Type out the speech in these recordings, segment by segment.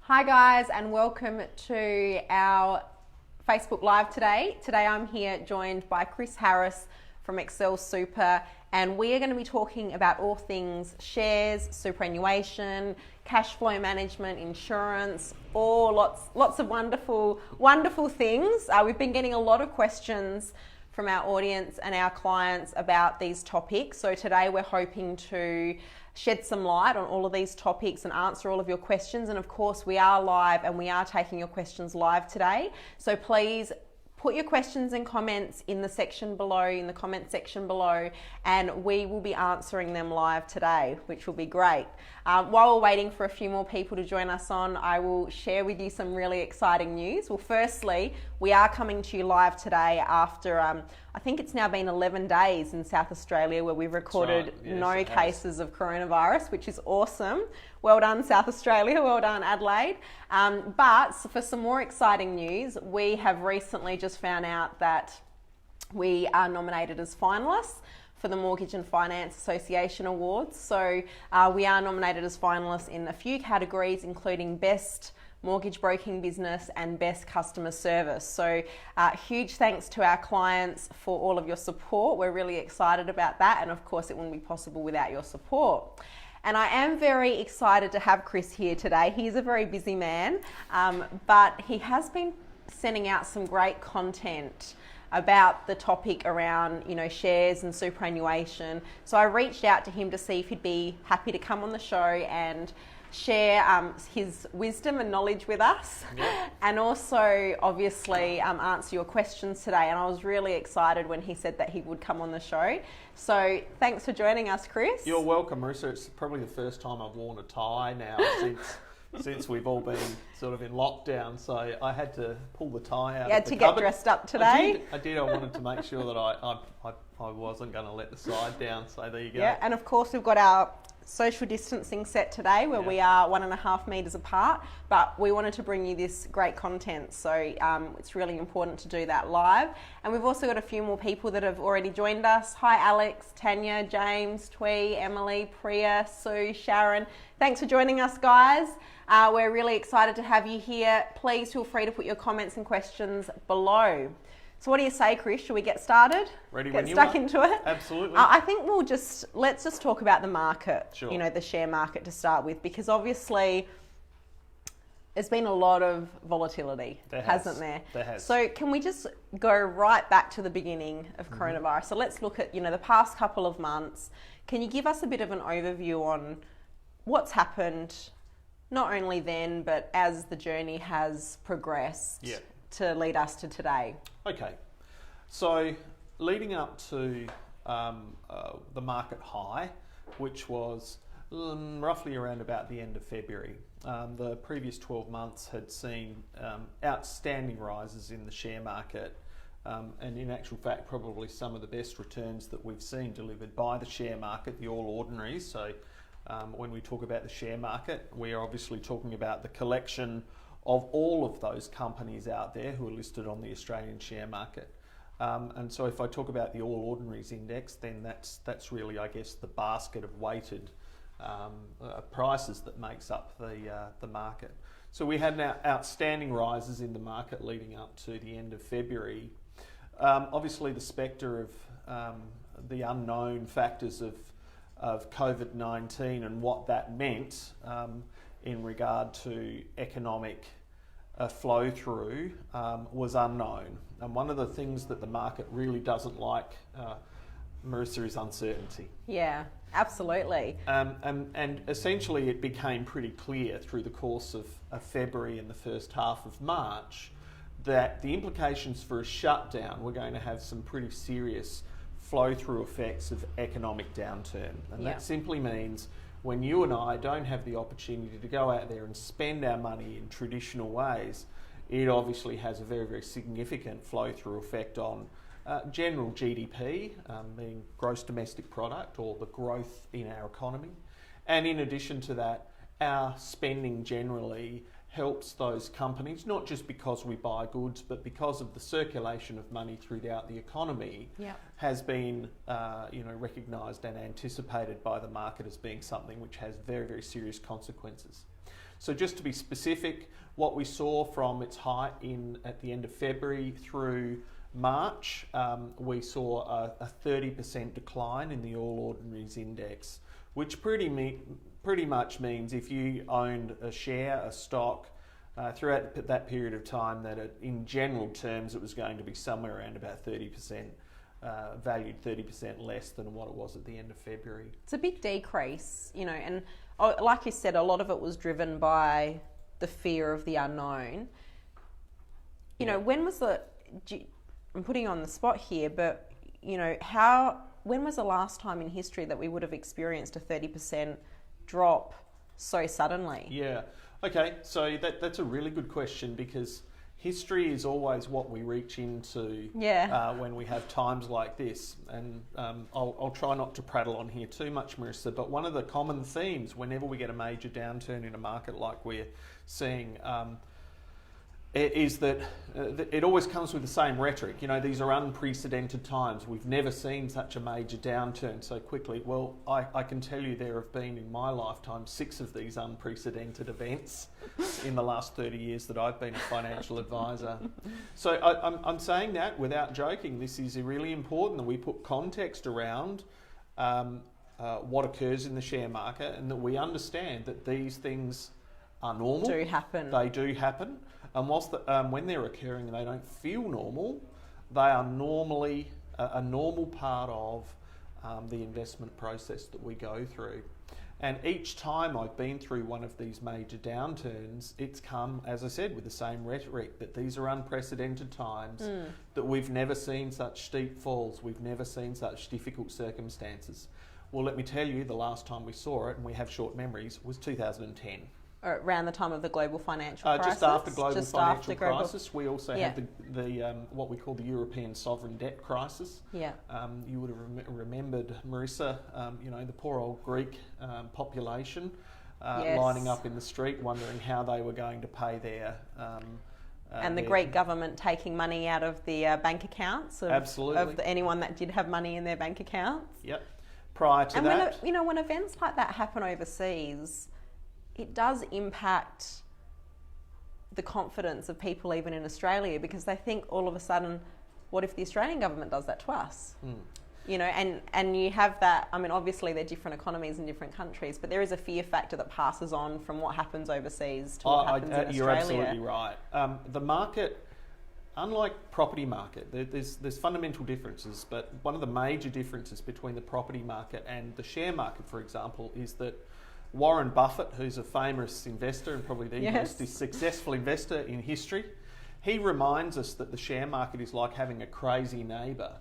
Hi guys, and welcome to our Facebook Live today. Today I'm here joined by Chris Harris from Exelsuper, and we are going to be talking about all things shares, superannuation, cash flow management, insurance, lots of wonderful things. We've been getting a lot of questions from our audience and our clients about these topics. So today we're hoping to shed some light on all of these topics and answer all of your questions. And of course, we are live and we are taking your questions live today. So please put your questions and comments in the section below, in the comment section below, and we will be answering them live today, which will be great. While we're waiting for a few more people to join us on, I will share with you some really exciting news. Well, firstly, we are coming to you live today after, I think it's now been 11 days in South Australia where we've recorded no cases of coronavirus, which is awesome. Well done, South Australia. Well done, Adelaide. But for some more exciting news, we have recently just found out that we are nominated as finalists for the Mortgage and Finance Association Awards. So we are nominated as finalists in a few categories, including Best Mortgage Broking Business and Best Customer Service. So huge thanks to our clients for all of your support. We're really excited about that, and of course it wouldn't be possible without your support. And I am very excited to have Chris here today. He's a very busy man, but he has been sending out some great content about the topic around, shares and superannuation. So I reached out to him to see if he'd be happy to come on the show and share his wisdom and knowledge with us, and also obviously answer your questions today. And I was really excited when he said that he would come on the show. So thanks for joining us, Chris. You're welcome, Marissa. It's probably the first time I've worn a tie now since we've all been sort of in lockdown, so I had to pull the tie out. You had to get dressed up today. I did. I wanted to make sure that I wasn't going to let the side down, so there you go. Yeah, and of course we've got our social distancing set today where we are 1.5 metres apart, but we wanted to bring you this great content, so it's really important to do that live. And we've also got a few more people that have already joined us. Hi Alex, Tanya, James, Twee, Emily, Priya, Sue, Sharon. Thanks for joining us, guys. We're really excited to have you here. Please feel free to put your comments and questions below. So what do you say, Chris? Should we get started? Ready get when you stuck are. into it? Absolutely. I think let's just talk about the market, Sure. The share market to start with, because obviously there's been a lot of volatility, hasn't there? There has. So can we just go right back to the beginning of coronavirus? So let's look at, the past couple of months. Can you give us a bit of an overview on what's happened, not only then, but as the journey has progressed to lead us to today? Okay, so leading up to the market high, which was roughly around about the end of February, the previous 12 months had seen outstanding rises in the share market, and in actual fact probably some of the best returns that we've seen delivered by the share market, the All Ordinaries. So when we talk about the share market, we are obviously talking about the collection of all of those companies out there who are listed on the Australian share market. And so if I talk about the All Ordinaries Index, then that's really, I guess, the basket of weighted prices that makes up the market. So we had now outstanding rises in the market leading up to the end of February. Obviously the spectre of the unknown factors of Covid-19 and what that meant in regard to economic flow through was unknown. And one of the things that the market really doesn't like, Marissa, is uncertainty. Yeah, absolutely. And essentially it became pretty clear through the course of February and the first half of March that the implications for a shutdown were going to have some pretty serious flow-through effects of economic downturn. And that simply means when you and I don't have the opportunity to go out there and spend our money in traditional ways, it obviously has a very, very significant flow-through effect on general GDP, being gross domestic product, or the growth in our economy. And in addition to that, our spending generally helps those companies, not just because we buy goods, but because of the circulation of money throughout the economy, has been recognised and anticipated by the market as being something which has very, very serious consequences. So just to be specific, what we saw from its height at the end of February through March, we saw a 30% decline in the All Ordinaries index, which pretty much means if you owned a share, a stock, throughout that period of time, that in general terms it was going to be somewhere around about 30%, valued 30% less than what it was at the end of February. It's a big decrease, and like you said, a lot of it was driven by the fear of the unknown. When was I'm putting you on the spot here, but when was the last time in history that we would have experienced a 30% drop so suddenly? Yeah. Okay, so that's a really good question, because history is always what we reach into when we have times like this. And I'll try not to prattle on here too much, Marissa, but one of the common themes whenever we get a major downturn in a market like we're seeing is that it always comes with the same rhetoric. These are unprecedented times. We've never seen such a major downturn so quickly. Well, I can tell you there have been in my lifetime 6 of these unprecedented events in the last 30 years that I've been a financial advisor. So I'm saying that without joking. This is really important that we put context around what occurs in the share market, and that we understand that these things are normal. Do happen. They do happen. And whilst when they're occurring and they don't feel normal, they are normally a normal part of the investment process that we go through. And each time I've been through one of these major downturns, it's come, as I said, with the same rhetoric, that these are unprecedented times, that we've never seen such steep falls, we've never seen such difficult circumstances. Well, let me tell you, the last time we saw it, and we have short memories, was 2010. Around the time of the global financial crisis? Just after global financial crisis. We also had the what we call the European sovereign debt crisis. Yeah. You would have remembered, Marissa, the poor old Greek population lining up in the street wondering how they were going to pay their... and the Greek government taking money out of the bank accounts of anyone that did have money in their bank accounts. Yep. Prior to that... when events like that happen overseas, it does impact the confidence of people even in Australia, because they think all of a sudden, what if the Australian government does that to us? And you have that. I mean, obviously they're different economies in different countries, but there is a fear factor that passes on from what happens overseas to what happens in Australia. You're absolutely right. The market, unlike property market, there's fundamental differences, but one of the major differences between the property market and the share market, for example, is that Warren Buffett, who's a famous investor and probably the most successful investor in history, he reminds us that the share market is like having a crazy neighbour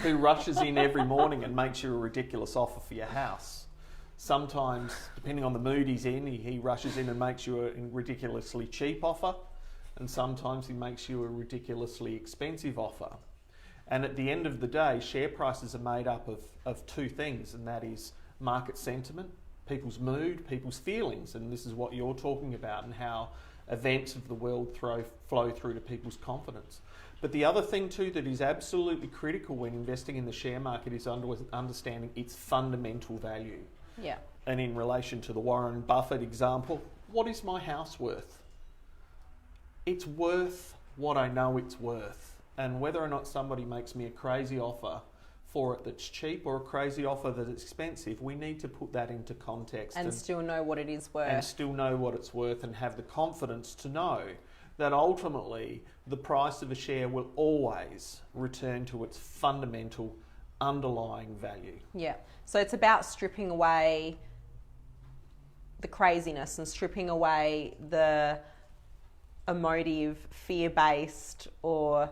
who rushes in every morning and makes you a ridiculous offer for your house. Sometimes, depending on the mood he's in, he rushes in and makes you a ridiculously cheap offer, and sometimes he makes you a ridiculously expensive offer. And at the end of the day, share prices are made up of 2 things, and that is market sentiment, people's mood, people's feelings, and this is what you're talking about, and how events of the world flow through to people's confidence. But the other thing too that is absolutely critical when investing in the share market is understanding its fundamental value. Yeah. And in relation to the Warren Buffett example, what is my house worth? It's worth what I know it's worth. And whether or not somebody makes me a crazy offer for it that's cheap or a crazy offer that's expensive, we need to put that into context. And still know what it is worth. And still know what it's worth, and have the confidence to know that ultimately the price of a share will always return to its fundamental underlying value. Yeah. So it's about stripping away the craziness and stripping away the emotive, fear-based, or,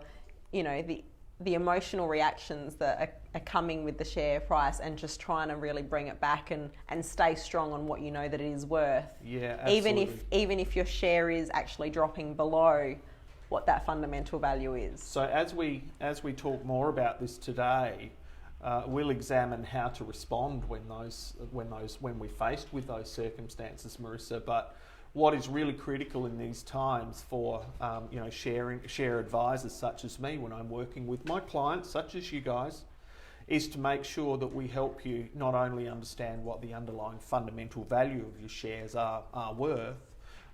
the emotional reactions that are coming with the share price, and just trying to really bring it back and stay strong on what you know that it is worth. Yeah, absolutely. Even if your share is actually dropping below what that fundamental value is. So as we talk more about this today, we'll examine how to respond when we're faced with those circumstances, Marissa. But what is really critical in these times for share advisors such as me, when I'm working with my clients such as you guys, is to make sure that we help you not only understand what the underlying fundamental value of your shares are worth,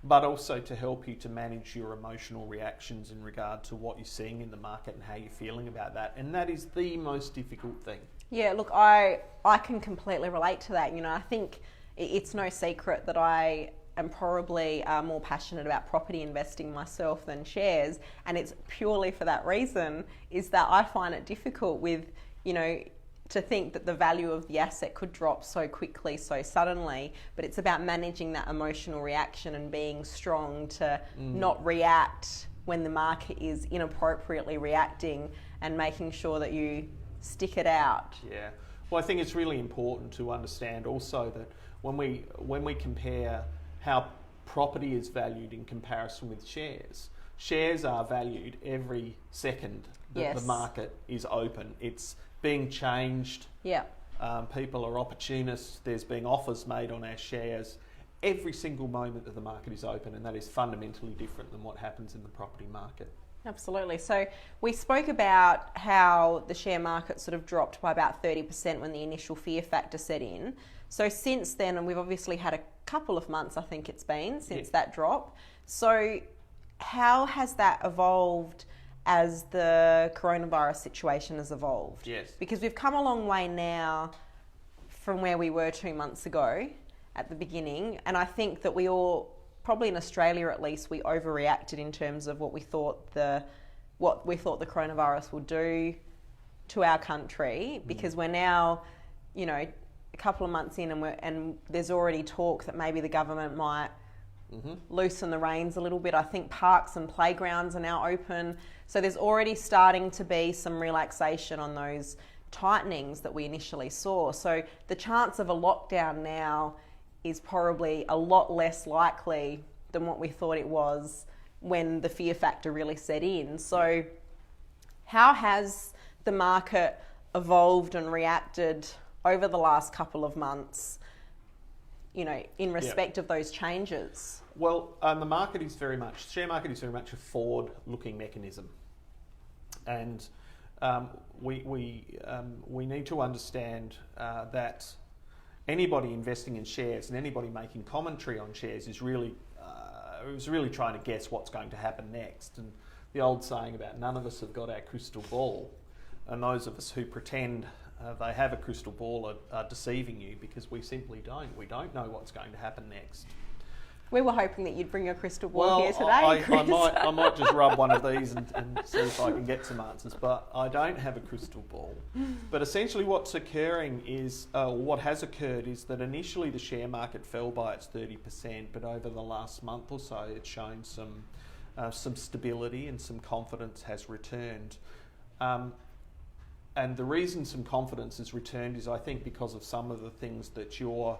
but also to help you to manage your emotional reactions in regard to what you're seeing in the market and how you're feeling about that. And that is the most difficult thing. Yeah, look, I can completely relate to that. You know, I think it's no secret that I am probably more passionate about property investing myself than shares, and it's purely for that reason, is that I find it difficult with, you know, to think that the value of the asset could drop so quickly, so suddenly, but it's about managing that emotional reaction and being strong to not react when the market is inappropriately reacting, and making sure that you stick it out. Yeah. Well, I think it's really important to understand also that when we compare how property is valued in comparison with shares are valued every second that the market is open. It's being changed. Yeah. People are opportunists. There's being offers made on our shares every single moment that the market is open, and that is fundamentally different than what happens in the property market. Absolutely. So we spoke about how the share market sort of dropped by about 30% when the initial fear factor set in. So since then, and we've obviously had a couple of months, I think it's been, since that drop. So how has that evolved as the coronavirus situation has evolved? Yes. Because we've come a long way now from where we were 2 months ago at the beginning. And I think that we all, probably in Australia at least, we overreacted in terms of what we thought the coronavirus will do to our country, because we're now, you know, a couple of months in, and there's already talk that maybe the government might loosen the reins a little bit. I think parks and playgrounds are now open, so there's already starting to be some relaxation on those tightenings that we initially saw. So the chance of a lockdown now is probably a lot less likely than what we thought it was when the fear factor really set in. So how has the market evolved and reacted over the last couple of months, you know, in respect of those changes? Well, the share market is very much a forward-looking mechanism, and we need to understand that anybody investing in shares and anybody making commentary on shares is really trying to guess what's going to happen next. And the old saying about none of us have got our crystal ball, and those of us who pretend they have a crystal ball are deceiving you, because we simply don't. We don't know what's going to happen next. We were hoping that you'd bring your crystal ball here today, Chris. I might just rub one of these and see if I can get some answers, but I don't have a crystal ball. But essentially what's occurring is, what has occurred is that initially the share market fell by its 30%, but over the last month or so it's shown some stability and some confidence has returned. And the reason some confidence has returned is, I think, because of some of the things that you're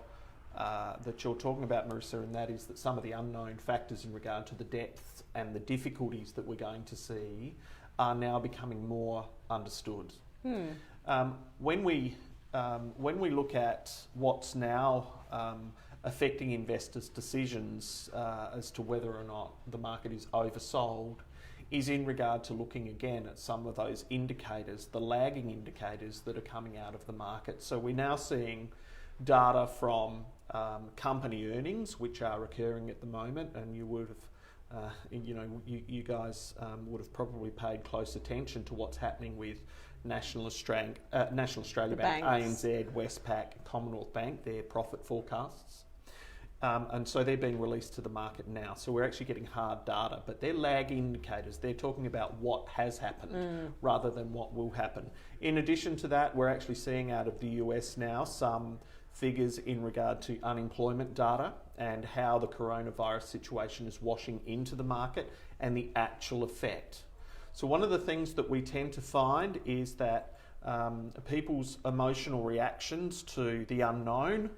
talking about, Marissa, and that is that some of the unknown factors in regard to the depth and the difficulties that we're going to see are now becoming more understood. When we look at what's now affecting investors' decisions as to whether or not the market is oversold, is in regard to looking again at some of those indicators, the lagging indicators that are coming out of the market. So we're now seeing data from company earnings, which are occurring at the moment, and you would have, you guys would have probably paid close attention to what's happening with National Australia Bank, ANZ, Westpac, Commonwealth Bank, their profit forecasts. And so they're being released to the market now. So we're actually getting hard data, but they're lag indicators. They're talking about what has happened rather than what will happen. In addition to that, we're actually seeing out of the US now some figures in regard to unemployment data and how the coronavirus situation is washing into the market and the actual effect. So one of the things that we tend to find is that people's emotional reactions to the unknown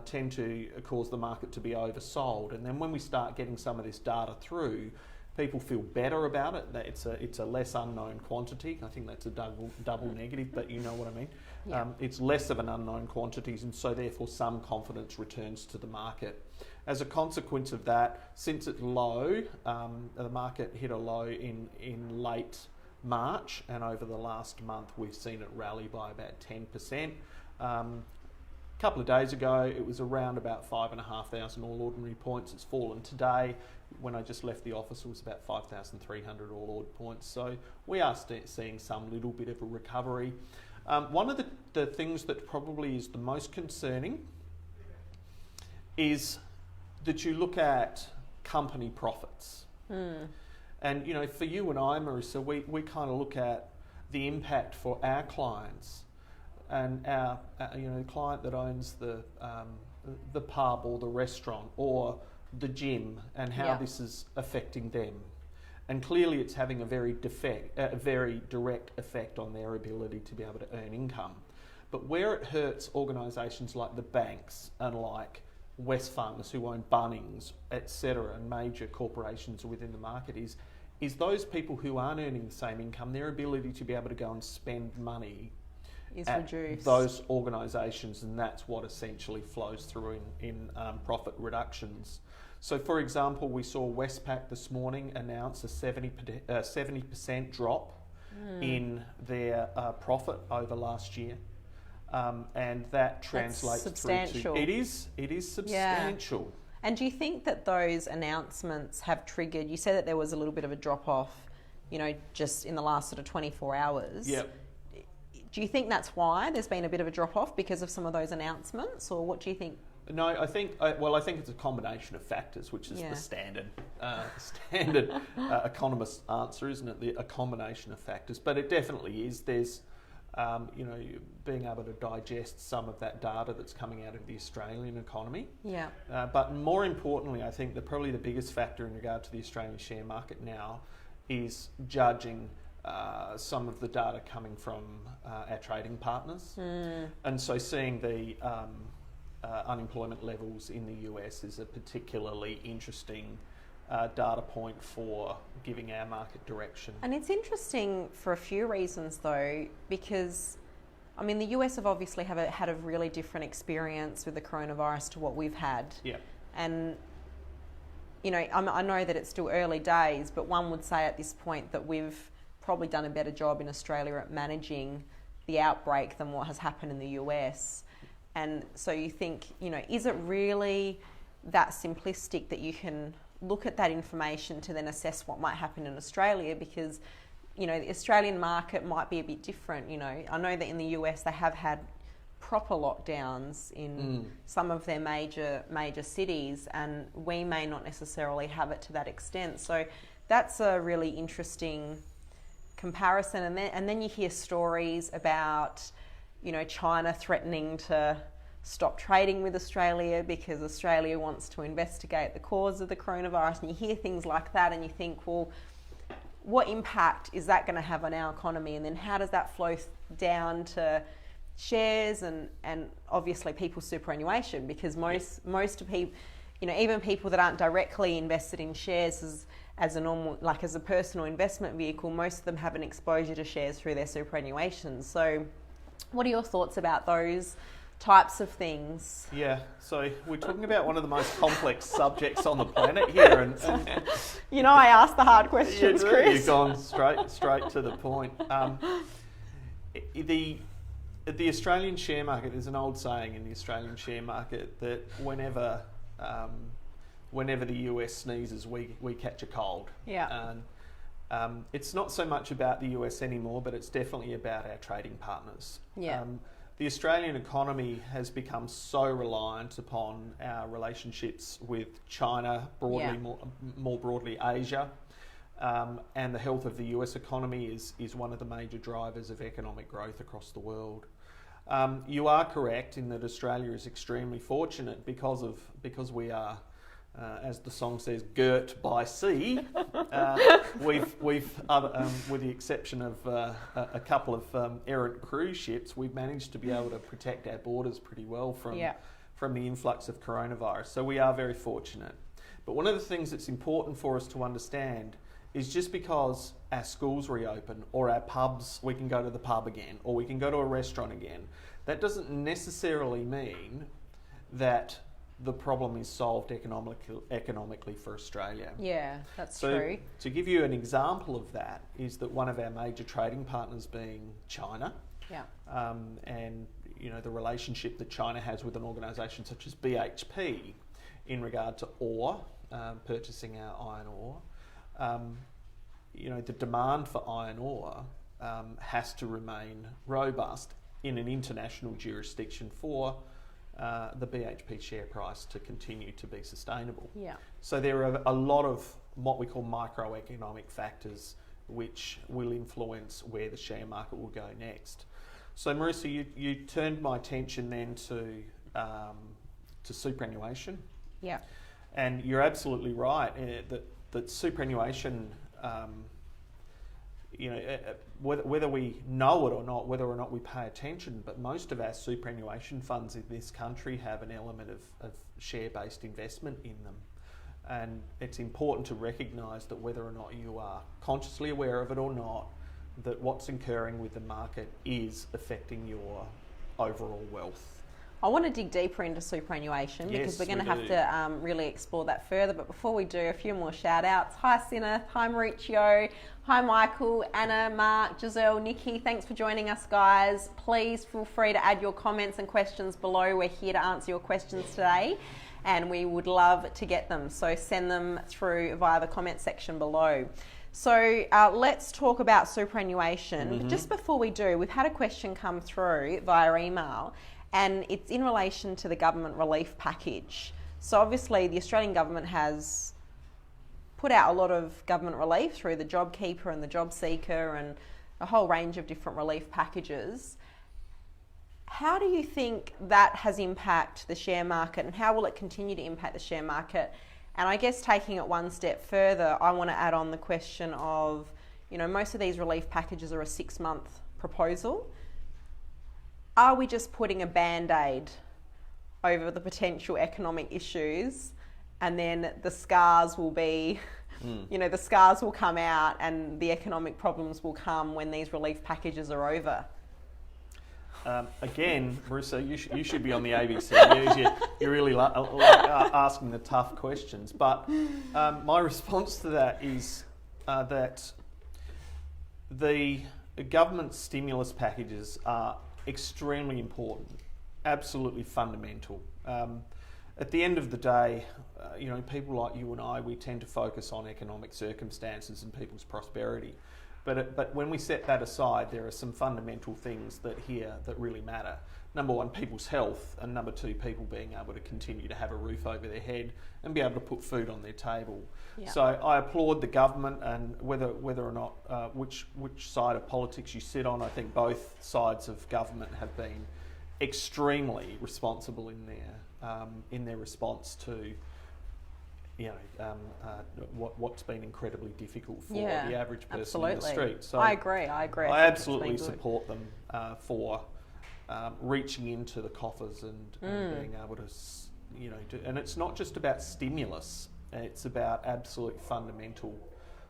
tend to cause the market to be oversold, and then when we start getting some of this data through, people feel better about it. That it's a less unknown quantity. I think that's a double negative, but you know what I mean. Yeah. It's less of an unknown quantity, and so therefore some confidence returns to the market. As a consequence of that, since it's low, the market hit a low in late March, and over the last month we've seen it rally by about 10%. couple of days ago, it was around about 5,500 All Ordinary points. It's fallen today. When I just left the office, it was about 5,300 All Ord points. So we are seeing some little bit of a recovery. One of the things that probably is the most concerning is that you look at company profits. And, you know, for you and I, Marissa, we kind of look at the impact for our clients and our you know, the client that owns the pub or the restaurant or the gym and how this is affecting them. And clearly it's having a very direct effect on their ability to be able to earn income. But where it hurts organisations like the banks and like Westfarmers who own Bunnings, etc., and major corporations within the market is those people who aren't earning the same income, their ability to be able to go and spend money is at reduced. Those organisations, and that's what essentially flows through in profit reductions. So, for example, we saw Westpac this morning announce a 70% drop in their profit over last year. And that translates substantial. through to... It is substantial. Yeah. And do you think that those announcements have triggered... You said that there was a little bit of a drop-off, you know, just in the last sort of 24 hours. Yep. Do you think that's why there's been a bit of a drop-off because of some of those announcements? Or what do you think? No, I think it's a combination of factors, which is the standard economist answer, isn't it? A combination of factors. But it definitely is. There's... you know, being able to digest some of that data that's coming out of the Australian economy. Yeah. But more importantly, I think that probably the biggest factor in regard to the Australian share market now is judging some of the data coming from our trading partners. And so seeing the unemployment levels in the US is a particularly interesting data point for giving our market direction. And it's interesting for a few reasons though, because I mean the US have obviously had a really different experience with the coronavirus to what we've had. Yeah. And you know, I know that it's still early days, but one would say at this point that we've probably done a better job in Australia at managing the outbreak than what has happened in the US. And so you think, you know, is it really that simplistic that you can look at that information to then assess what might happen in Australia? Because, you know, the Australian market might be a bit different. You know, I know that in the US they have had proper lockdowns in some of their major cities, and we may not necessarily have it to that extent. So that's a really interesting comparison. And then you hear stories about, you know, China threatening to stop trading with Australia because Australia wants to investigate the cause of the coronavirus, and you hear things like that and you think, well, what impact is that going to have on our economy? And then how does that flow down to shares and obviously people's superannuation? Because most of people, you know, even people that aren't directly invested in shares as a normal, like as a personal investment vehicle, most of them have an exposure to shares through their superannuation. So what are your thoughts about those types of things? Yeah, so we're talking about one of the most complex subjects on the planet here, and you know, I asked the hard questions, Chris. You've gone straight to the point. The Australian share market, there's an old saying in the Australian share market that whenever the US sneezes, we catch a cold. Yeah. And it's not so much about the US anymore, but it's definitely about our trading partners. Yeah. The Australian economy has become so reliant upon our relationships with China, broadly, more broadly Asia, and the health of the US economy is one of the major drivers of economic growth across the world. You are correct in that Australia is extremely fortunate because we are, as the song says, girt by sea. We've with the exception of a couple of errant cruise ships, we've managed to be able to protect our borders pretty well from the influx of coronavirus. So we are very fortunate. But one of the things that's important for us to understand is just because our schools reopen or our pubs, we can go to the pub again or we can go to a restaurant again, that doesn't necessarily mean that the problem is solved economically for Australia. Yeah, that's true. To give you an example of that is that one of our major trading partners being China. Yeah. And the relationship that China has with an organisation such as BHP in regard to ore, purchasing our iron ore. The demand for iron ore has to remain robust in an international jurisdiction for the BHP share price to continue to be sustainable. Yeah. So there are a lot of what we call microeconomic factors which will influence where the share market will go next. So Marissa, you turned my attention then to superannuation. Yeah. And you're absolutely right that superannuation, whether we know it or not, whether or not we pay attention, but most of our superannuation funds in this country have an element of share-based investment in them. And it's important to recognise that whether or not you are consciously aware of it or not, that what's occurring with the market is affecting your overall wealth. I want to dig deeper into superannuation because we're going to have to really explore that further. But before we do, a few more shout outs. Hi Sineth, hi Mauricio, hi Michael, Anna, Mark, Giselle, Nikki. Thanks for joining us, guys. Please feel free to add your comments and questions below. We're here to answer your questions today and we would love to get them. So send them through via the comment section below. So let's talk about superannuation. Mm-hmm. But just before we do, we've had a question come through via email. And it's in relation to the government relief package. So obviously the Australian government has put out a lot of government relief through the JobKeeper and the JobSeeker and a whole range of different relief packages. How do you think that has impacted the share market and how will it continue to impact the share market? And I guess taking it one step further, I want to add on the question of, most of these relief packages are a 6-month proposal. Are we just putting a band-aid over the potential economic issues and then the scars will be, the scars will come out and the economic problems will come when these relief packages are over? Again, Marissa, you should be on the ABC News. You're really asking the tough questions. But my response to that is that the government stimulus packages are extremely important, absolutely fundamental. At the end of the day, people like you and I, we tend to focus on economic circumstances and people's prosperity. But when we set that aside, there are some fundamental things that really matter. Number one, people's health, and number two, people being able to continue to have a roof over their head and be able to put food on their table. Yeah. So I applaud the government, and whether or not which side of politics you sit on, I think both sides of government have been extremely responsible in their response to what's been incredibly difficult for the average person in the street. So I agree. I absolutely support them for reaching into the coffers and being able to, and it's not just about stimulus, it's about absolute fundamental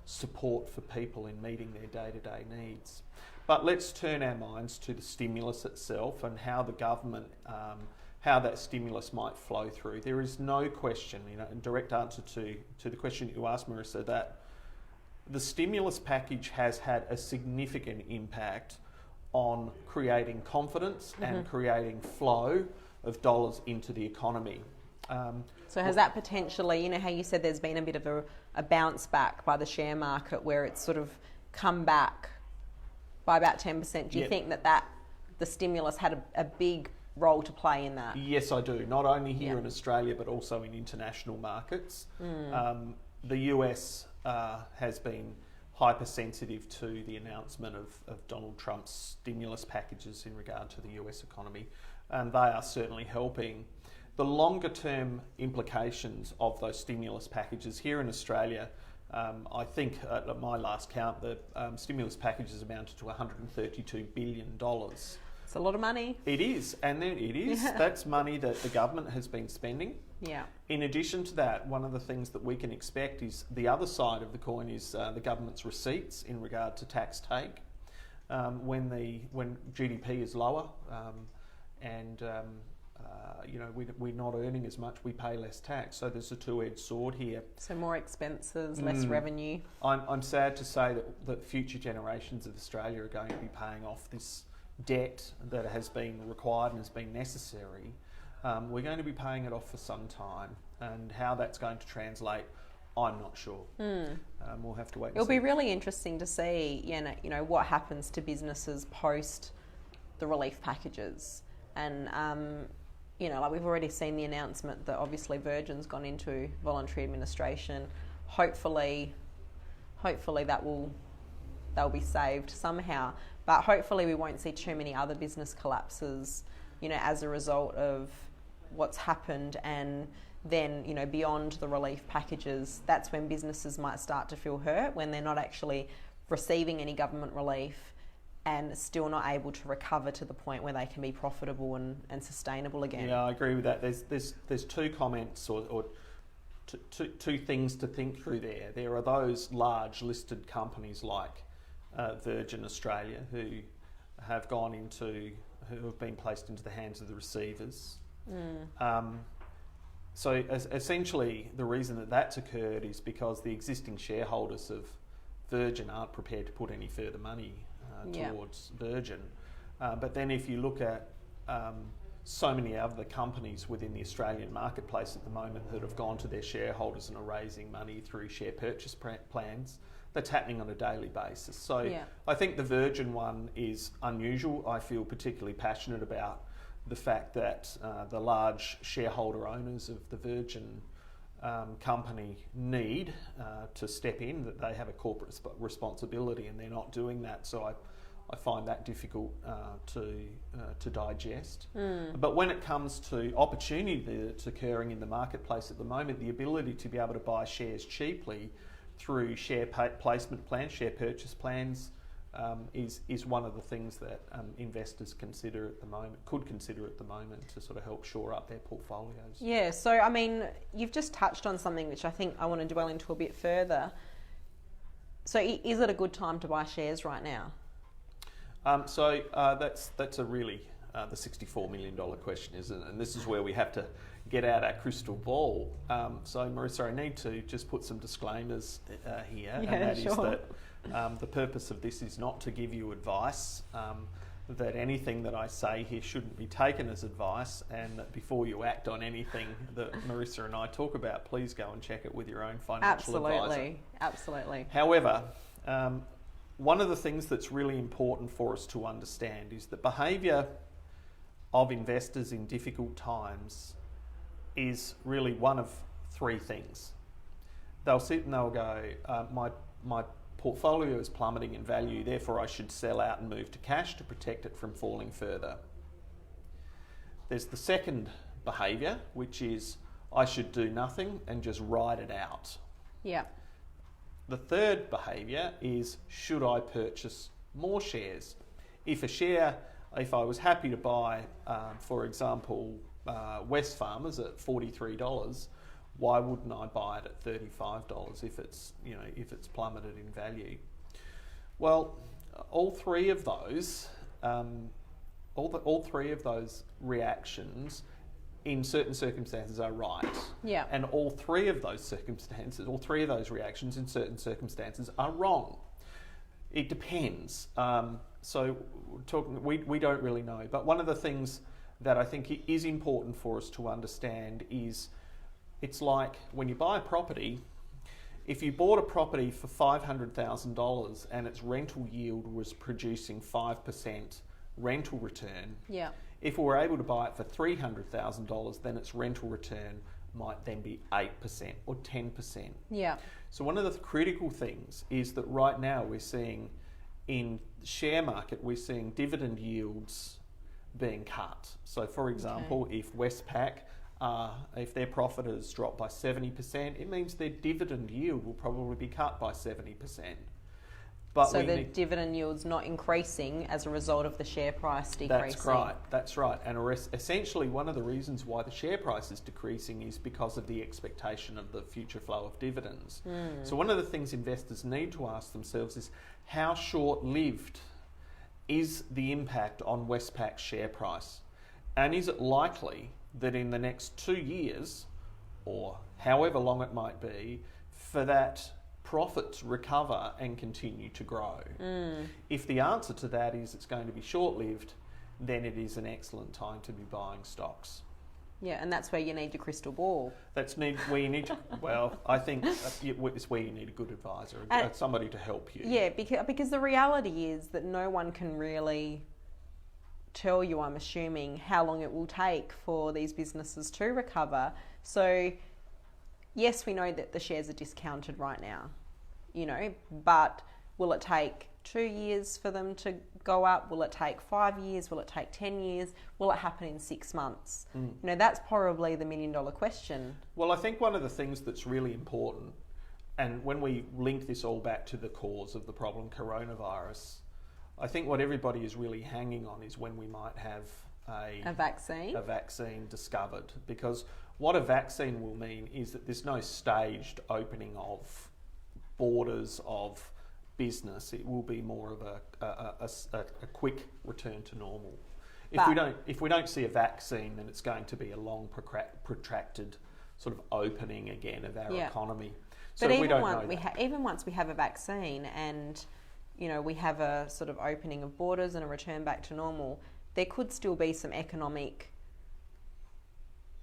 support for people in meeting their day-to-day needs. But let's turn our minds to the stimulus itself and how the government, how that stimulus might flow through. There is no question, in direct answer to the question that you asked, Marissa, that the stimulus package has had a significant impact on creating confidence and creating flow of dollars into the economy. So has that potentially, how you said there's been a bit of a bounce back by the share market where it's sort of come back by about 10%. Do you think that the stimulus had a big role to play in that? Yes, I do. Not only here in Australia, but also in international markets. The US has been hypersensitive to the announcement of Donald Trump's stimulus packages in regard to the US economy, and they are certainly helping. The longer term implications of those stimulus packages here in Australia, I think at my last count, the stimulus packages amounted to $132 billion. It's a lot of money. It is, and then it is. That's money that the government has been spending. Yeah. In addition to that, one of the things that we can expect is the other side of the coin is the government's receipts in regard to tax take. When GDP is lower, we're not earning as much, we pay less tax. So there's a two-edged sword here. So more expenses, less revenue. I'm sad to say that future generations of Australia are going to be paying off this debt that has been required and has been necessary, we're going to be paying it off for some time, and how that's going to translate, I'm not sure. We'll have to wait and It'll see. be really interesting to see, you know, what happens to businesses post the relief packages. And, you know, like we've already seen the announcement that obviously Virgin's gone into voluntary administration. Hopefully they'll be saved somehow. But hopefully we won't see too many other business collapses, you know, as a result of what's happened. And then, you know, beyond the relief packages, that's when businesses might start to feel hurt, when they're not actually receiving any government relief and still not able to recover to the point where they can be profitable and sustainable again. Yeah, I agree with that. There's two comments or two things to think through there. There are those large listed companies like Virgin Australia who have been placed into the hands of the receivers. So essentially the reason that that's occurred is because the existing shareholders of Virgin aren't prepared to put any further money towards Virgin. But then if you look at so many other companies within the Australian marketplace at the moment that have gone to their shareholders and are raising money through share purchase plans, that's happening on a daily basis. So I think the Virgin one is unusual. I feel particularly passionate about the fact that the large shareholder owners of the Virgin company need to step in, that they have a corporate responsibility and they're not doing that. So I find that difficult to digest. But when it comes to opportunity that's occurring in the marketplace at the moment, the ability to be able to buy shares cheaply through share placement plans, share purchase plans, is one of the things that investors could consider at the moment to sort of help shore up their portfolios. Yeah, so I mean, you've just touched on something which I think I want to dwell into a bit further. So is it a good time to buy shares right now? So that's a really the $64 million question, isn't it? And this is where we have to get out our crystal ball. So Marissa, I need to just put some disclaimers here, and that is that the purpose of this is not to give you advice, that anything that I say here shouldn't be taken as advice, and that before you act on anything that Marissa and I talk about, please go and check it with your own financial advisor. Absolutely. However, one of the things that's really important for us to understand is that behaviour of investors in difficult times is really one of three things. They'll sit and they'll go, my portfolio is plummeting in value, therefore I should sell out and move to cash to protect it from falling further. There's the second behaviour, which is I should do nothing and just ride it out. Yeah. The third behaviour is, should I purchase more shares? If I was happy to buy, for example, Wesfarmers at $43, why wouldn't I buy it at $35 if it's plummeted in value? Well, all three of those reactions in certain circumstances are right. Yeah. And all three of those reactions in certain circumstances are wrong. It depends. So we don't really know. But one of the things that I think is important for us to understand is, it's like when you buy a property, if you bought a property for $500,000 and its rental yield was producing 5% rental return, if we were able to buy it for $300,000, then its rental return might then be 8% or 10%. Yeah. So one of the critical things is that right now we're seeing in the share market, we're seeing dividend yields being cut. So for example, if Westpac, if their profit has dropped by 70%, it means their dividend yield will probably be cut by 70%. But so the dividend yield's not increasing as a result of the share price decreasing. That's right. And essentially one of the reasons why the share price is decreasing is because of the expectation of the future flow of dividends. So one of the things investors need to ask themselves is, how short-lived is the impact on Westpac's share price? And is it likely that in the next 2 years, or however long it might be, for that profits recover and continue to grow? If the answer to that is it's going to be short-lived, then it is an excellent time to be buying stocks. Yeah, and that's where you need your crystal ball. Where you need to, well, I think it's where you need a good advisor, somebody to help you. Yeah, because the reality is that no one can really tell you, I'm assuming, how long it will take for these businesses to recover. So, yes, we know that the shares are discounted right now, but will it take 2 years for them to go up? Will it take 5 years? Will it take 10 years? Will it happen in 6 months? That's probably the $1 million question. Well, I think one of the things that's really important, and when we link this all back to the cause of the problem, coronavirus, I think what everybody is really hanging on is when we might have a vaccine discovered. Because what a vaccine will mean is that there's no staged opening of borders of business. It will be more of a quick return to normal. If we don't see a vaccine, then it's going to be a long protracted sort of opening again of our economy. So but even once we have a vaccine and we have a sort of opening of borders and a return back to normal, there could still be some economic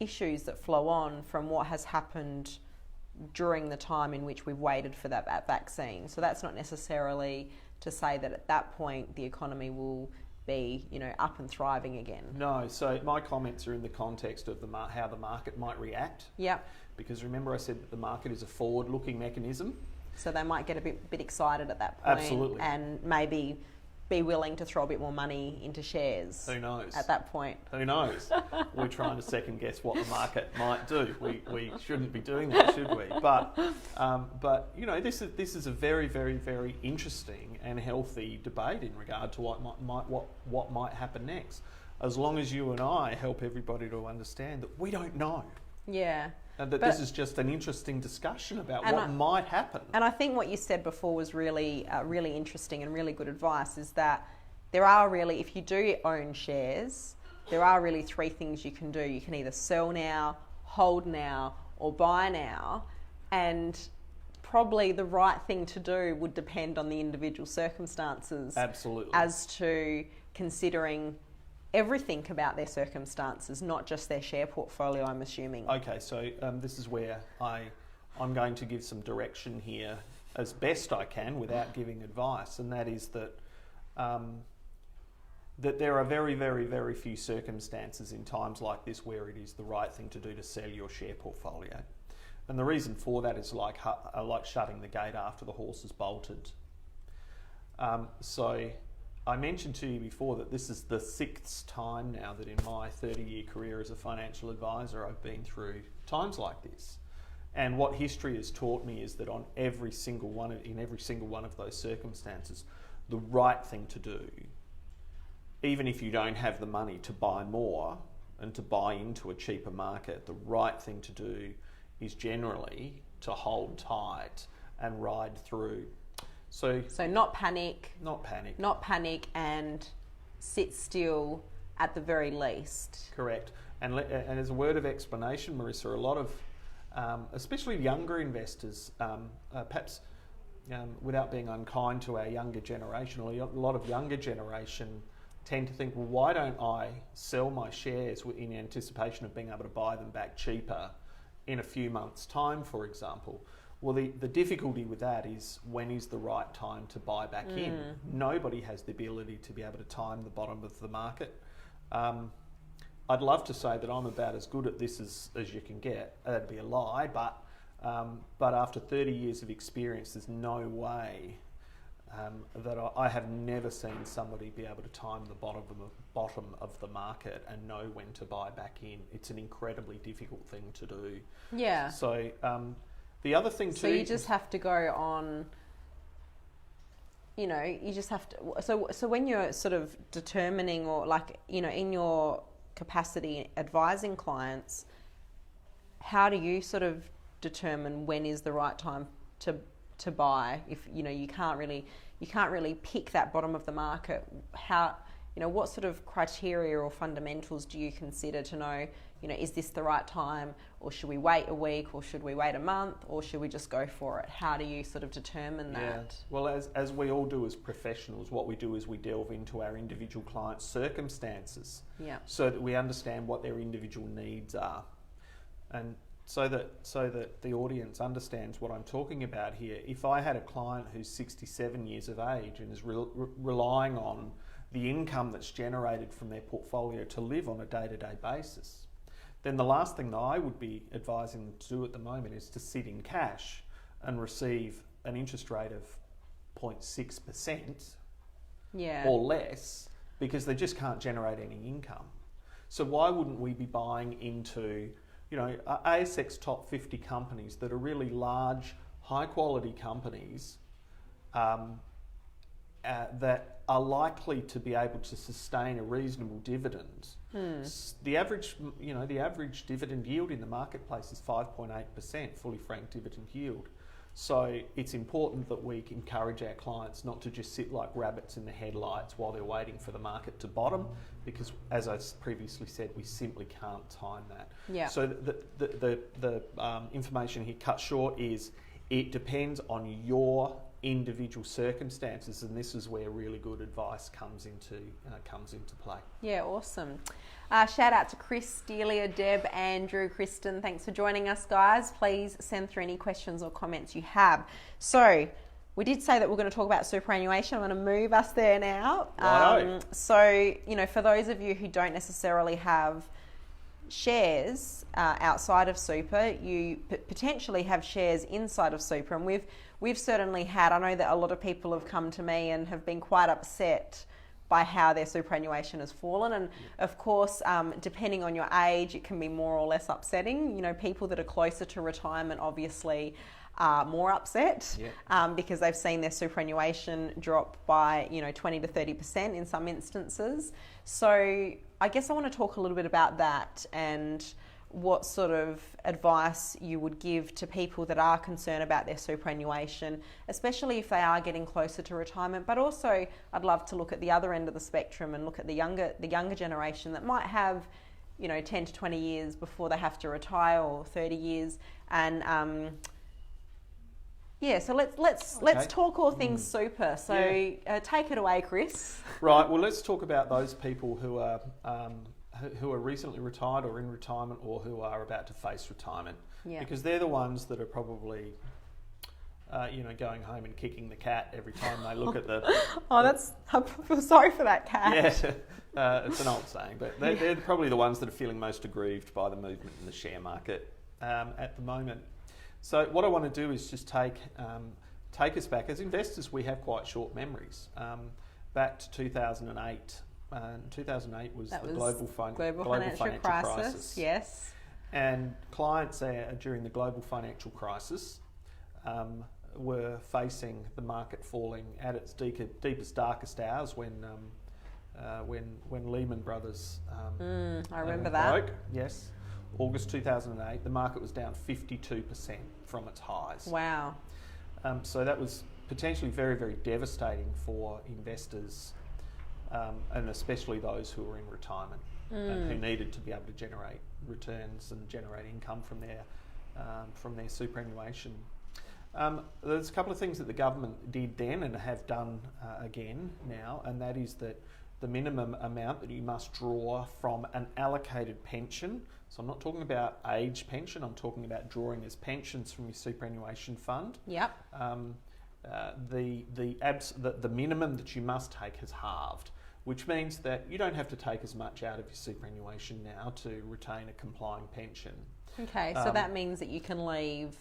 issues that flow on from what has happened during the time in which we've waited for that vaccine. So that's not necessarily to say that at that point the economy will be, up and thriving again. No, so my comments are in the context of how the market might react. Yeah. Because remember I said that the market is a forward-looking mechanism. So they might get a bit excited at that point. Absolutely. And maybe be willing to throw a bit more money into shares. Who knows? At that point. Who knows? We're trying to second guess what the market might do. We shouldn't be doing that, should we? But this is a very, very, very interesting and healthy debate in regard to what might happen next. As long as you and I help everybody to understand that we don't know. Yeah. And that this is just an interesting discussion about what might happen. And I think what you said before was really, really interesting and really good advice, is that there are really, if you do own shares, there are really 3 things you can do. You can either sell now, hold now, or buy now. And probably the right thing to do would depend on the individual circumstances. Absolutely. As to considering everything about their circumstances, not just their share portfolio, I'm assuming. Okay, so this is where I'm going to give some direction here as best I can without giving advice, and that is that that there are very, very, very few circumstances in times like this where it is the right thing to do to sell your share portfolio. And the reason for that is like shutting the gate after the horse has bolted. So I mentioned to you before that this is the 6th time now that in my 30-year career as a financial advisor I've been through times like this. And what history has taught me is that in every single one of those circumstances, the right thing to do, even if you don't have the money to buy more and to buy into a cheaper market, the right thing to do is generally to hold tight and ride through. So not panic. Not panic. Not panic and sit still at the very least. Correct. And as a word of explanation, Marissa, a lot of, especially younger investors, perhaps without being unkind to our younger generation, a lot of younger generation tend to think, well, why don't I sell my shares in anticipation of being able to buy them back cheaper in a few months' time, for example? Well, the difficulty with that is when is the right time to buy back in? Nobody has the ability to be able to time the bottom of the market. I'd love to say that I'm about as good at this as you can get. That'd be a lie, but after 30 years of experience, there's no way that I have never seen somebody be able to time the bottom of the market and know when to buy back in. It's an incredibly difficult thing to do. Yeah. So the other thing too... So you just have to go on... you just have to... So when you're sort of determining or in your capacity advising clients, how do you sort of determine when is the right time to buy? If you can't really pick that bottom of the market, how what sort of criteria or fundamentals do you consider to know, is this the right time, or should we wait a week, or should we wait a month, or should we just go for it? How do you sort of determine that? Yeah. Well, as we all do as professionals, what we do is we delve into our individual clients' circumstances, so that we understand what their individual needs are, and so that the audience understands what I'm talking about here. If I had a client who's 67 years of age and is relying on the income that's generated from their portfolio to live on a day-to-day basis, then the last thing that I would be advising them to do at the moment is to sit in cash and receive an interest rate of 0.6% or less, because they just can't generate any income. So why wouldn't we be buying into ASX top 50 companies that are really large, high quality companies that are likely to be able to sustain a reasonable dividend? The average dividend yield in the marketplace is 5.8%, fully franked dividend yield. So it's important that we encourage our clients not to just sit like rabbits in the headlights while they're waiting for the market to bottom, because, as I previously said, we simply can't time that. Yeah. So the information here cut short is, it depends on your individual circumstances, and this is where really good advice comes into play. Yeah, awesome. Shout out to Chris, Delia, Deb, Andrew, Kristen. Thanks for joining us, guys. Please send through any questions or comments you have. So we did say that we're going to talk about superannuation. I'm going to move us there now. So, for those of you who don't necessarily have shares outside of super, you potentially have shares inside of super, and we've certainly had, I know that a lot of people have come to me and have been quite upset by how their superannuation has fallen, and of course, depending on your age, it can be more or less upsetting. People that are closer to retirement obviously are more upset because they've seen their superannuation drop by 20 to 30% in some instances. So I guess I want to talk a little bit about that and what sort of advice you would give to people that are concerned about their superannuation, especially if they are getting closer to retirement. But also, I'd love to look at the other end of the spectrum and look at the younger generation that might have 10 to 20 years before they have to retire, or 30 years. And so let's talk all things super. So take it away, Chris. Right. Well, let's talk about those people who are recently retired, or in retirement, or who are about to face retirement, because they're the ones that are probably going home and kicking the cat every time they look at the I feel sorry for that cat. It's an old saying, but they're probably the ones that are feeling most aggrieved by the movement in the share market at the moment. So what I want to do is just take us back. As investors, we have quite short memories. Back to 2008. 2008 was the global financial crisis. Yes. And clients during the global financial crisis were facing the market falling at its deepest, darkest hours when Lehman Brothers I remember that. broke. Yes. August 2008, the market was down 52% from its highs. Wow. So that was potentially very, very devastating for investors, and especially those who were in retirement and who needed to be able to generate returns and generate income from their superannuation. There's a couple of things that the government did then and have done again now, and that is that the minimum amount that you must draw from an allocated pension. So I'm not talking about age pension, I'm talking about drawing as pensions from your superannuation fund. Yep. The minimum that you must take has halved, which means that you don't have to take as much out of your superannuation now to retain a complying pension. Okay, so that means that you can leave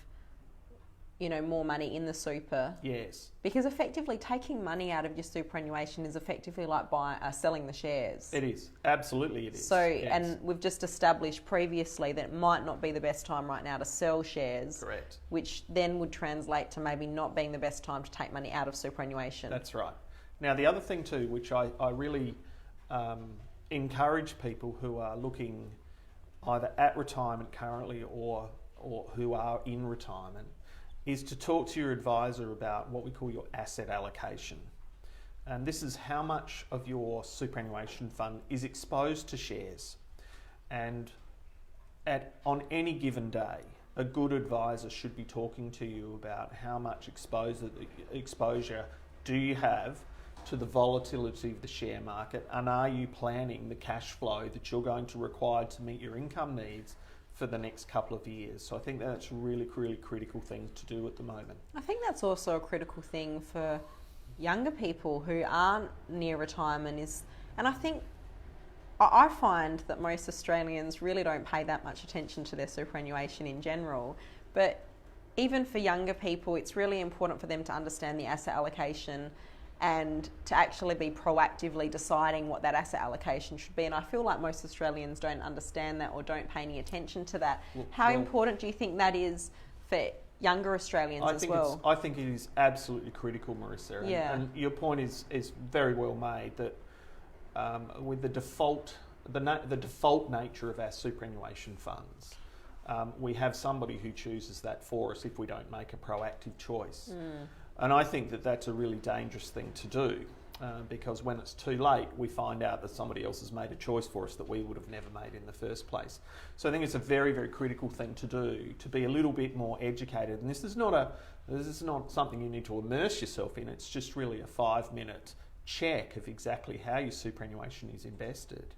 more money in the super. Yes. Because effectively taking money out of your superannuation is effectively like selling the shares. It is. Absolutely it is. So, yes. And we've just established previously that it might not be the best time right now to sell shares. Correct. Which then would translate to maybe not being the best time to take money out of superannuation. That's right. Now, the other thing too, which I really encourage people who are looking either at retirement currently or who are in retirement, is to talk to your advisor about what we call your asset allocation. and this is how much of your superannuation fund is exposed to shares. And on any given day, a good advisor should be talking to you about how much exposure do you have to the volatility of the share market, and are you planning the cash flow that you're going to require to meet your income needs for the next couple of years. So I think that's a really, really critical thing to do at the moment. I think that's also a critical thing for younger people who aren't near retirement and I think I find that most Australians really don't pay that much attention to their superannuation in general, but even for younger people, it's really important for them to understand the asset allocation and to actually be proactively deciding what that asset allocation should be. And I feel like most Australians don't understand that or don't pay any attention to that. How important do you think that is for younger Australians as well? I think it is absolutely critical, Marissa. Yeah. And your point is very well made, that with the default nature of our superannuation funds, we have somebody who chooses that for us if we don't make a proactive choice. And I think that that's a really dangerous thing to do, because when it's too late, we find out that somebody else has made a choice for us that we would have never made in the first place. So I think it's a very, very critical thing to do, to be a little bit more educated. And this is not something you need to immerse yourself in. It's just really a 5-minute check of exactly how your superannuation is invested,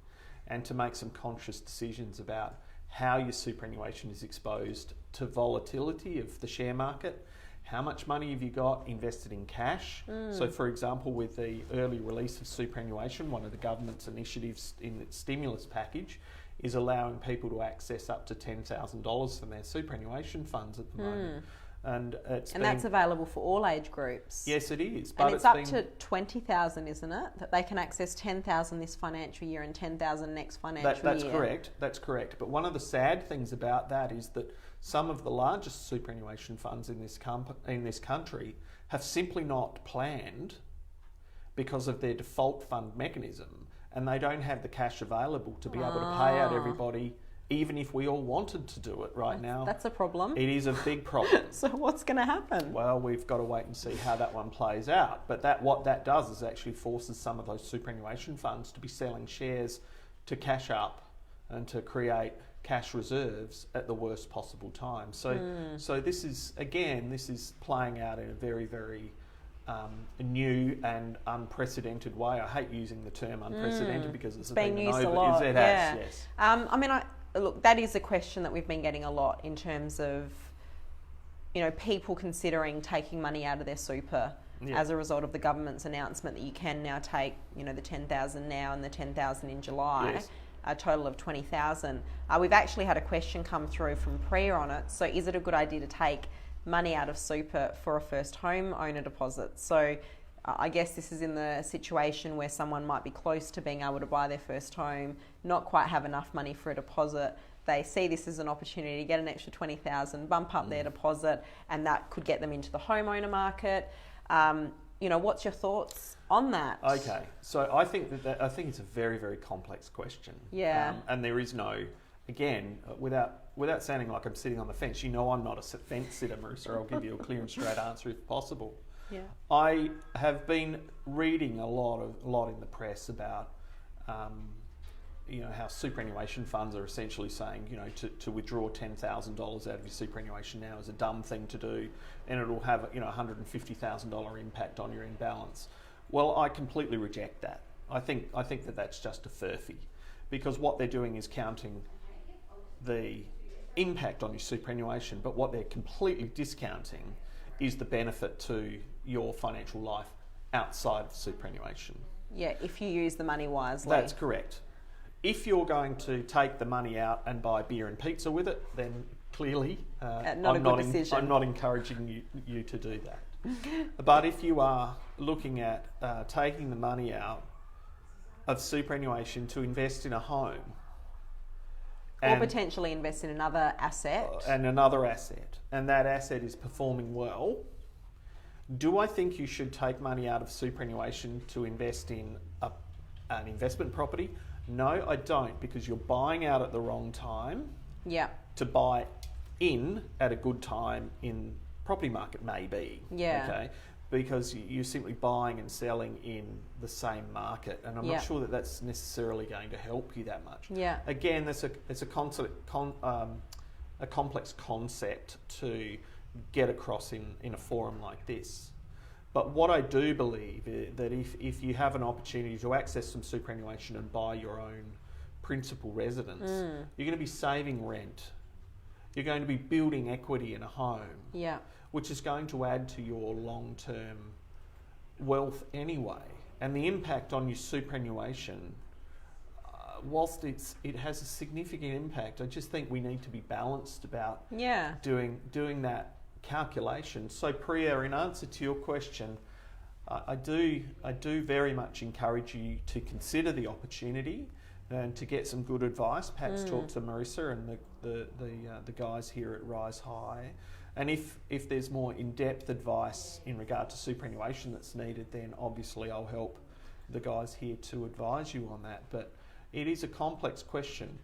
and to make some conscious decisions about how your superannuation is exposed to volatility of the share market. How much money have you got invested in cash? So, for example, with the early release of superannuation, one of the government's initiatives in its stimulus package is allowing people to access up to $10,000 from their superannuation funds at the moment. And that's available for all age groups. Yes, it is. But it's up to 20,000, isn't it? That they can access 10,000 this financial year and 10,000 next financial year. That's correct. That's correct. But one of the sad things about that is that some of the largest superannuation funds in this country have simply not planned because of their default fund mechanism, and they don't have the cash available to be able to pay out everybody, even if we all wanted to do it right now. That's a problem. It is a big problem. So what's going to happen? Well, we've got to wait and see how that one plays out. But what that does is actually forces some of those superannuation funds to be selling shares to cash up and to create cash reserves at the worst possible time. So this is playing out in a very, very new and unprecedented way. I hate using the term unprecedented because it's been used a lot. Yes. Look, that is a question that we've been getting a lot in terms of, people considering taking money out of their super as a result of the government's announcement that you can now take, the 10,000 now and the 10,000 in July. Yes. A total of 20,000. We've actually had a question come through from Priya on it. So is it a good idea to take money out of super for a first home owner deposit? So I guess this is in the situation where someone might be close to being able to buy their first home, not quite have enough money for a deposit. They see this as an opportunity to get an extra 20,000, bump up their deposit, and that could get them into the homeowner market. What's your thoughts on that? Okay, so I think it's a very, very complex question. Yeah. And there is no, again, without sounding like I'm sitting on the fence, I'm not a fence sitter, Marissa. I'll give you a clear and straight answer if possible. Yeah. I have been reading a lot in the press about, how superannuation funds are essentially saying, to withdraw $10,000 out of your superannuation now is a dumb thing to do, and it'll have $150,000 impact on your imbalance. Well, I completely reject that. I think that that's just a furphy, because what they're doing is counting the impact on your superannuation, but what they're completely discounting is the benefit to your financial life outside of superannuation. Yeah, if you use the money wisely. That's correct. If you're going to take the money out and buy beer and pizza with it, then clearly I'm not encouraging you to do that. But if you are looking at taking the money out of superannuation to invest in a home, or potentially invest in another asset. And that asset is performing well, do I think you should take money out of superannuation to invest in an investment property? No, I don't, because you're buying out at the wrong time. Yeah. To buy in at a good time in property market, maybe. Yeah. Okay. because you're simply buying and selling in the same market, and I'm not sure that that's necessarily going to help you that much. Yeah. Again, it's a complex concept to get across in a forum like this. But what I do believe is that if you have an opportunity to access some superannuation and buy your own principal residence, you're going to be saving rent. You're going to be building equity in a home, which is going to add to your long-term wealth anyway. And the impact on your superannuation, whilst it has a significant impact, I just think we need to be balanced about doing that calculation. So Priya, in answer to your question, I do very much encourage you to consider the opportunity and to get some good advice. Perhaps talk to Marissa and the guys here at Rise High. And if there's more in-depth advice in regard to superannuation that's needed, then obviously I'll help the guys here to advise you on that. But it is a complex question.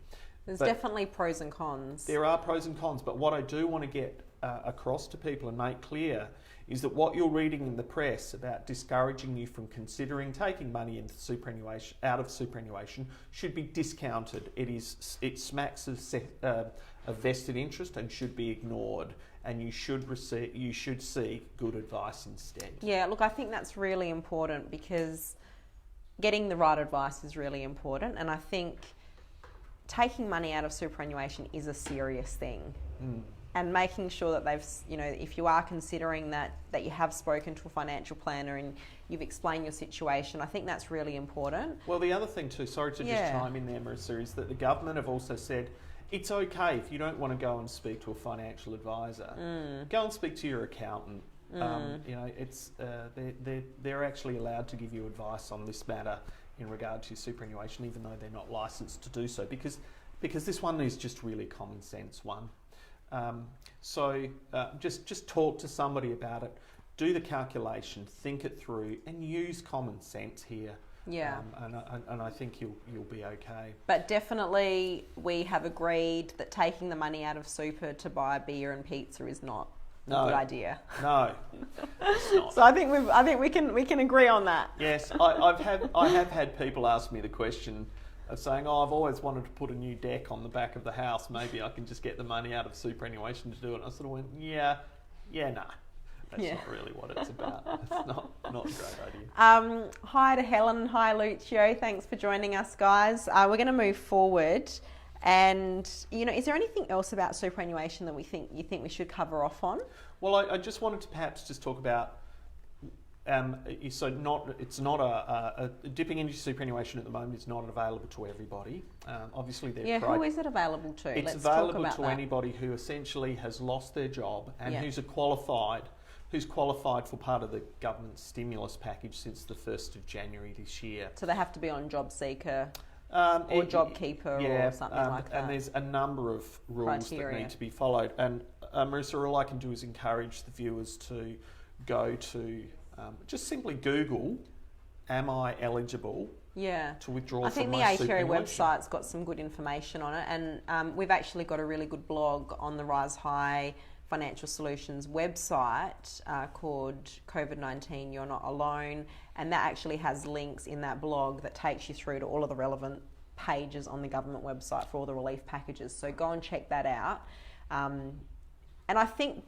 There's definitely pros and cons. There are pros and cons, but what I do want to get across to people and make clear is that what you're reading in the press about discouraging you from considering taking money into superannuation, out of superannuation, should be discounted. It smacks of vested interest and should be ignored, and you should seek good advice instead. Yeah, look, I think that's really important, because getting the right advice is really important, and I think taking money out of superannuation is a serious thing. And making sure that they've, if you are considering that you have spoken to a financial planner and you've explained your situation, I think that's really important. Well, the other thing too, sorry to just chime in there, Marissa, is that the government have also said it's okay if you don't want to go and speak to a financial advisor. Go and speak to your accountant. It's they're actually allowed to give you advice on this matter in regard to your superannuation, even though they're not licensed to do so, because this one is just really a common sense one. Just talk to somebody about it, do the calculation, think it through, and use common sense here. Yeah. And I think you'll be okay. But definitely, we have agreed that taking the money out of super to buy beer and pizza is not a good idea. No, it's not. So I think we can agree on that. Yes, I have had people ask me the question of saying, I've always wanted to put a new deck on the back of the house. Maybe I can just get the money out of superannuation to do it. And I sort of went, nah. That's not really what it's about. It's not a great idea. Hi to Helen. Hi, Lucio. Thanks for joining us, guys. We're going to move forward. And, is there anything else about superannuation that you think we should cover off on? Well, I just wanted to perhaps just talk about dipping into superannuation at the moment is not available to everybody. Obviously, who is it available to? It's available to anybody who essentially has lost their job and who's qualified for part of the government stimulus package since the 1st of January this year. So they have to be on JobSeeker or JobKeeper or something like that. And there's a number of rules that need to be followed. And Marissa, all I can do is encourage the viewers to go to just simply Google, am I eligible to withdraw from my superannuation? I think the ATO website's got some good information on it, and we've actually got a really good blog on the Rise High Financial Solutions website called Covid-19 You're Not Alone, and that actually has links in that blog that takes you through to all of the relevant pages on the government website for all the relief packages. So go and check that out. And I think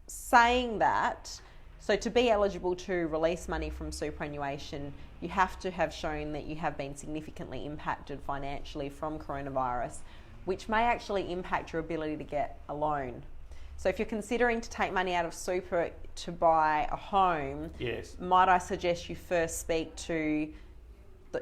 saying that, so to be eligible to release money from superannuation, you have to have shown that you have been significantly impacted financially from coronavirus, which may actually impact your ability to get a loan. So if you're considering to take money out of super to buy a home, might I suggest you first speak to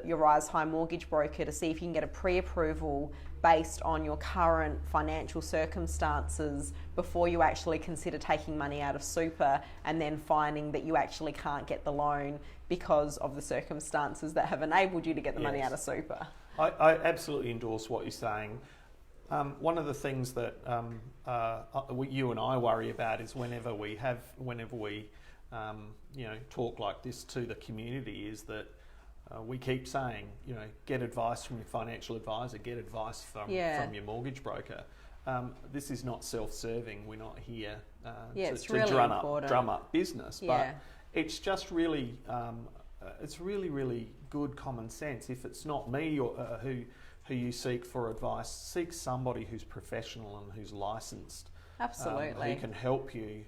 your Rise High mortgage broker to see if you can get a pre-approval based on your current financial circumstances before you actually consider taking money out of super and then finding that you actually can't get the loan because of the circumstances that have enabled you to get the money out of super. I absolutely endorse what you're saying. One of the things that you and I worry about is whenever we talk like this to the community is that we keep saying, get advice from your financial advisor, get advice from your mortgage broker. This is not self-serving. We're not here to really drum up business. But it's just really, it's really good common sense. If it's not me or who you seek for advice, seek somebody who's professional and who's licensed. Absolutely. Who can help you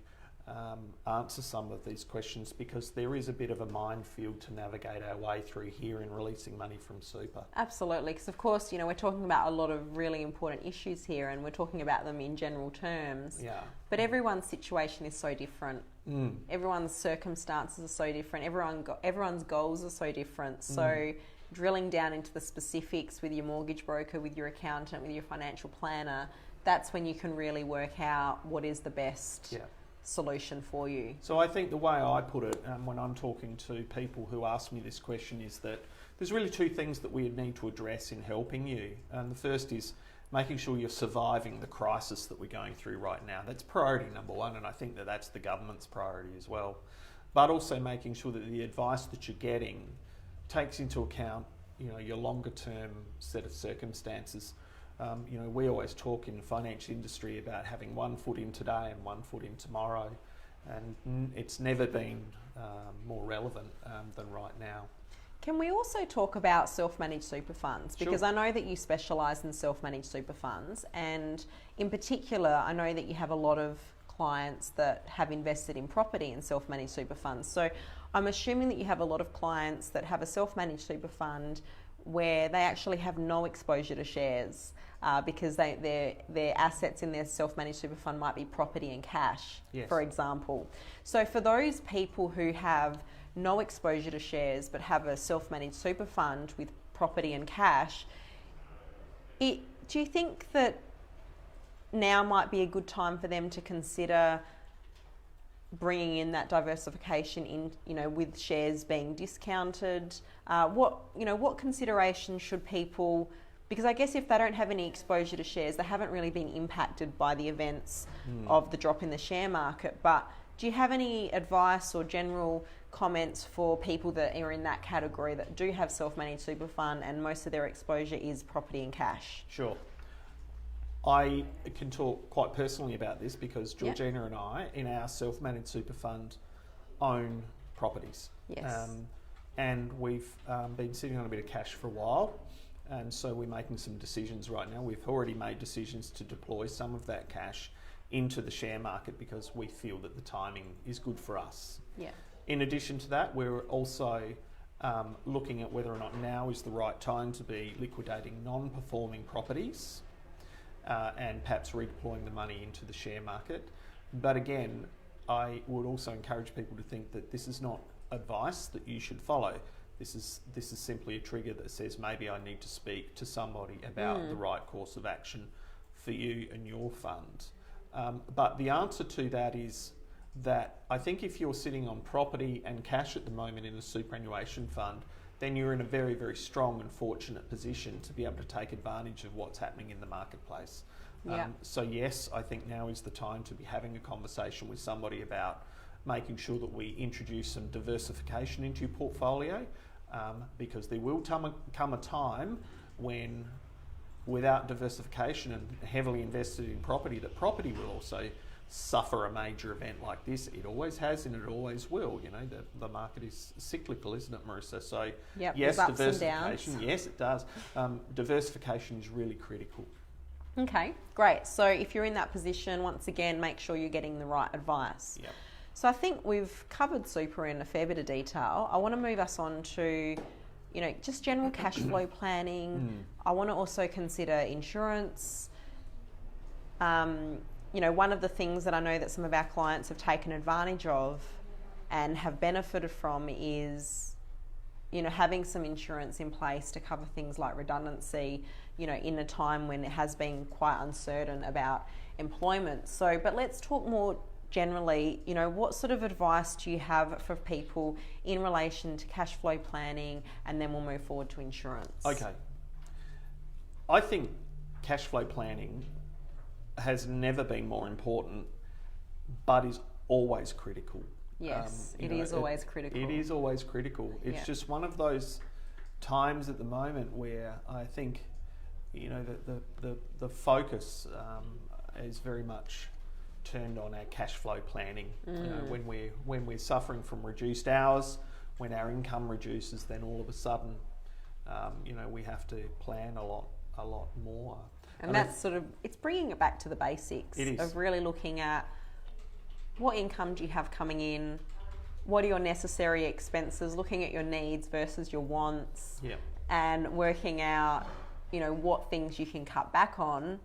answer some of these questions, because there is a bit of a minefield to navigate our way through here in releasing money from super. Absolutely, because of course, we're talking about a lot of really important issues here, and we're talking about them in general terms. Yeah. But everyone's situation is so different. Everyone's circumstances are so different. Everyone's goals are so different. So drilling down into the specifics with your mortgage broker, with your accountant, with your financial planner, that's when you can really work out what is the best solution for you. So I think the way I put it when I'm talking to people who ask me this question is that there's really two things that we need to address in helping you. And the first is making sure you're surviving the crisis that we're going through right now. That's priority number one, and I think that that's the government's priority as well. But also making sure that the advice that you're getting takes into account, your longer term set of circumstances. We always talk in the financial industry about having one foot in today and one foot in tomorrow, and it's never been more relevant than right now. Can we also talk about self-managed super funds? Because Sure. I know that you specialise in self-managed super funds, and in particular, I know that you have a lot of clients that have invested in property in self-managed super funds. So I'm assuming that you have a lot of clients that have a self-managed super fund where they actually have no exposure to shares because their assets in their self-managed super fund might be property and cash, for example. So for those people who have no exposure to shares but have a self-managed super fund with property and cash, do you think that now might be a good time for them to consider bringing in that diversification in, with shares being discounted? What consideration should people, because I guess if they don't have any exposure to shares, they haven't really been impacted by the events of the drop in the share market. But do you have any advice or general comments for people that are in that category that do have self-managed super fund and most of their exposure is property and cash? Sure. I can talk quite personally about this because Georgina and I, in our self-managed super fund, own properties. Yes. And we've been sitting on a bit of cash for a while, and so we're making some decisions right now. We've already made decisions to deploy some of that cash into the share market because we feel that the timing is good for us. Yeah. In addition to that, we're also looking at whether or not now is the right time to be liquidating non-performing properties and perhaps redeploying the money into the share market. But again, I would also encourage people to think that this is not advice that you should follow. This is simply a trigger that says maybe I need to speak to somebody about the right course of action for you and your fund. But the answer to that is that I think if you're sitting on property and cash at the moment in a superannuation fund, then you're in a very, very strong and fortunate position to be able to take advantage of what's happening in the marketplace. So yes, I think now is the time to be having a conversation with somebody about making sure that we introduce some diversification into your portfolio, because there will come a time when, without diversification and heavily invested in property, that property will also suffer a major event like this. It always has and it always will. The market is cyclical, isn't it, Marissa? So yes, diversification, yes it does. Diversification is really critical. Okay, great. So if you're in that position, once again, make sure you're getting the right advice. Yep. So I think we've covered super in a fair bit of detail. I want to move us on to, just general cash flow planning. I want to also consider insurance. One of the things that I know that some of our clients have taken advantage of and have benefited from is, having some insurance in place to cover things like redundancy, in a time when it has been quite uncertain about employment. So, but let's talk more generally, what sort of advice do you have for people in relation to cash flow planning, and then we'll move forward to insurance. Okay. I think cash flow planning has never been more important, but is always critical. Yes, it is always critical. It is always critical. It's just one of those times at the moment where I think, the focus is very much turned on our cash flow planning. When we're suffering from reduced hours, when our income reduces, then all of a sudden, we have to plan a lot more. And that's it's bringing it back to the basics of really looking at what income do you have coming in, what are your necessary expenses, looking at your needs versus your wants, and working out, what things you can cut back on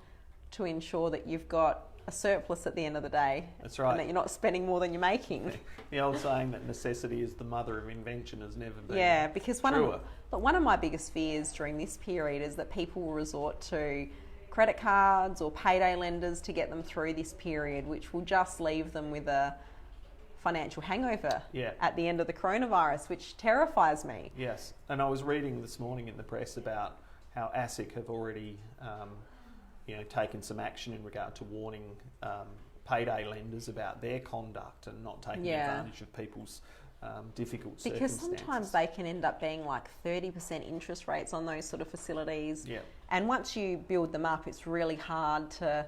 to ensure that you've got a surplus at the end of the day. That's right. And that you're not spending more than you're making. The old saying that necessity is the mother of invention has never been because truer. one of my biggest fears during this period is that people will resort to credit cards or payday lenders to get them through this period, which will just leave them with a financial hangover at the end of the coronavirus, which terrifies me. Yes, and I was reading this morning in the press about how ASIC have already taken some action in regard to warning payday lenders about their conduct and not taking advantage of people's difficult circumstances. Because sometimes they can end up being like 30% interest rates on those sort of facilities. And once you build them up, it's really hard to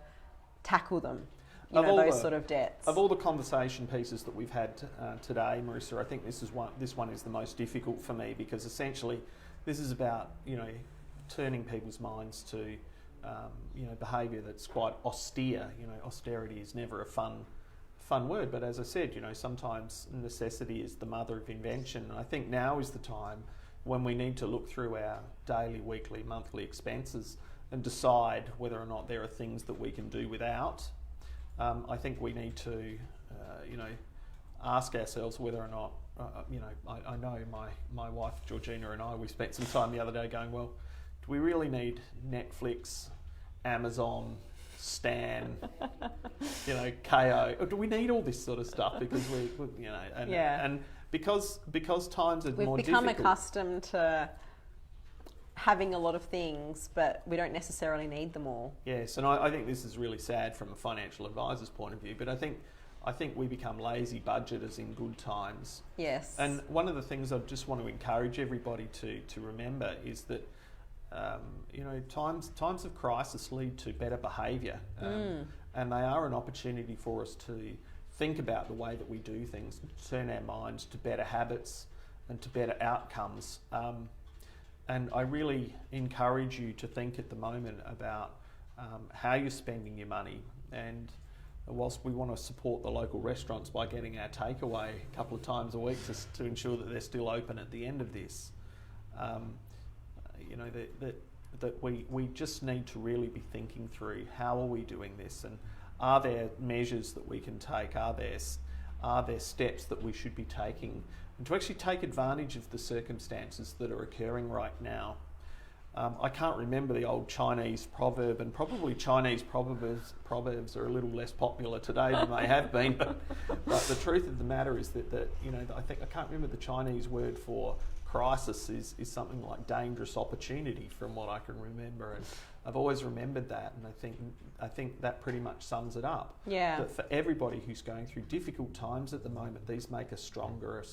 tackle them, those sort of debts. Of all the conversation pieces that we've had today, Marissa, I think this one is the most difficult for me, because essentially this is about, turning people's minds to behaviour that's quite austere. Austerity is never a fun word, but as I said, sometimes necessity is the mother of invention. And I think now is the time when we need to look through our daily, weekly, monthly expenses and decide whether or not there are things that we can do without. I think we need to, ask ourselves whether or not, I know my wife Georgina and I, we spent some time the other day going, well, do we really need Netflix, Amazon, Stan, KO? Or do we need all this sort of stuff? Because and because times are more difficult. We've become accustomed to having a lot of things, but we don't necessarily need them all. Yes, and I think this is really sad from a financial advisor's point of view, but I think we become lazy budgeters in good times. Yes. And one of the things I just want to encourage everybody to remember is that times of crisis lead to better behaviour, and they are an opportunity for us to think about the way that we do things, to turn our minds to better habits and to better outcomes. And I really encourage you to think at the moment about how you're spending your money. And whilst we want to support the local restaurants by getting our takeaway a couple of times a week to ensure that they're still open at the end of this, that we just need to really be thinking through how are we doing this, and are there measures that we can take, are there steps that we should be taking, and to actually take advantage of the circumstances that are occurring right now. I can't remember the old Chinese proverb, and probably Chinese proverbs are a little less popular today than they have been, but the truth of the matter is that I can't remember the Chinese word for crisis is something like dangerous opportunity, from what I can remember, and I've always remembered that, and I think that pretty much sums it up. Yeah. That for everybody who's going through difficult times at the moment, these make us stronger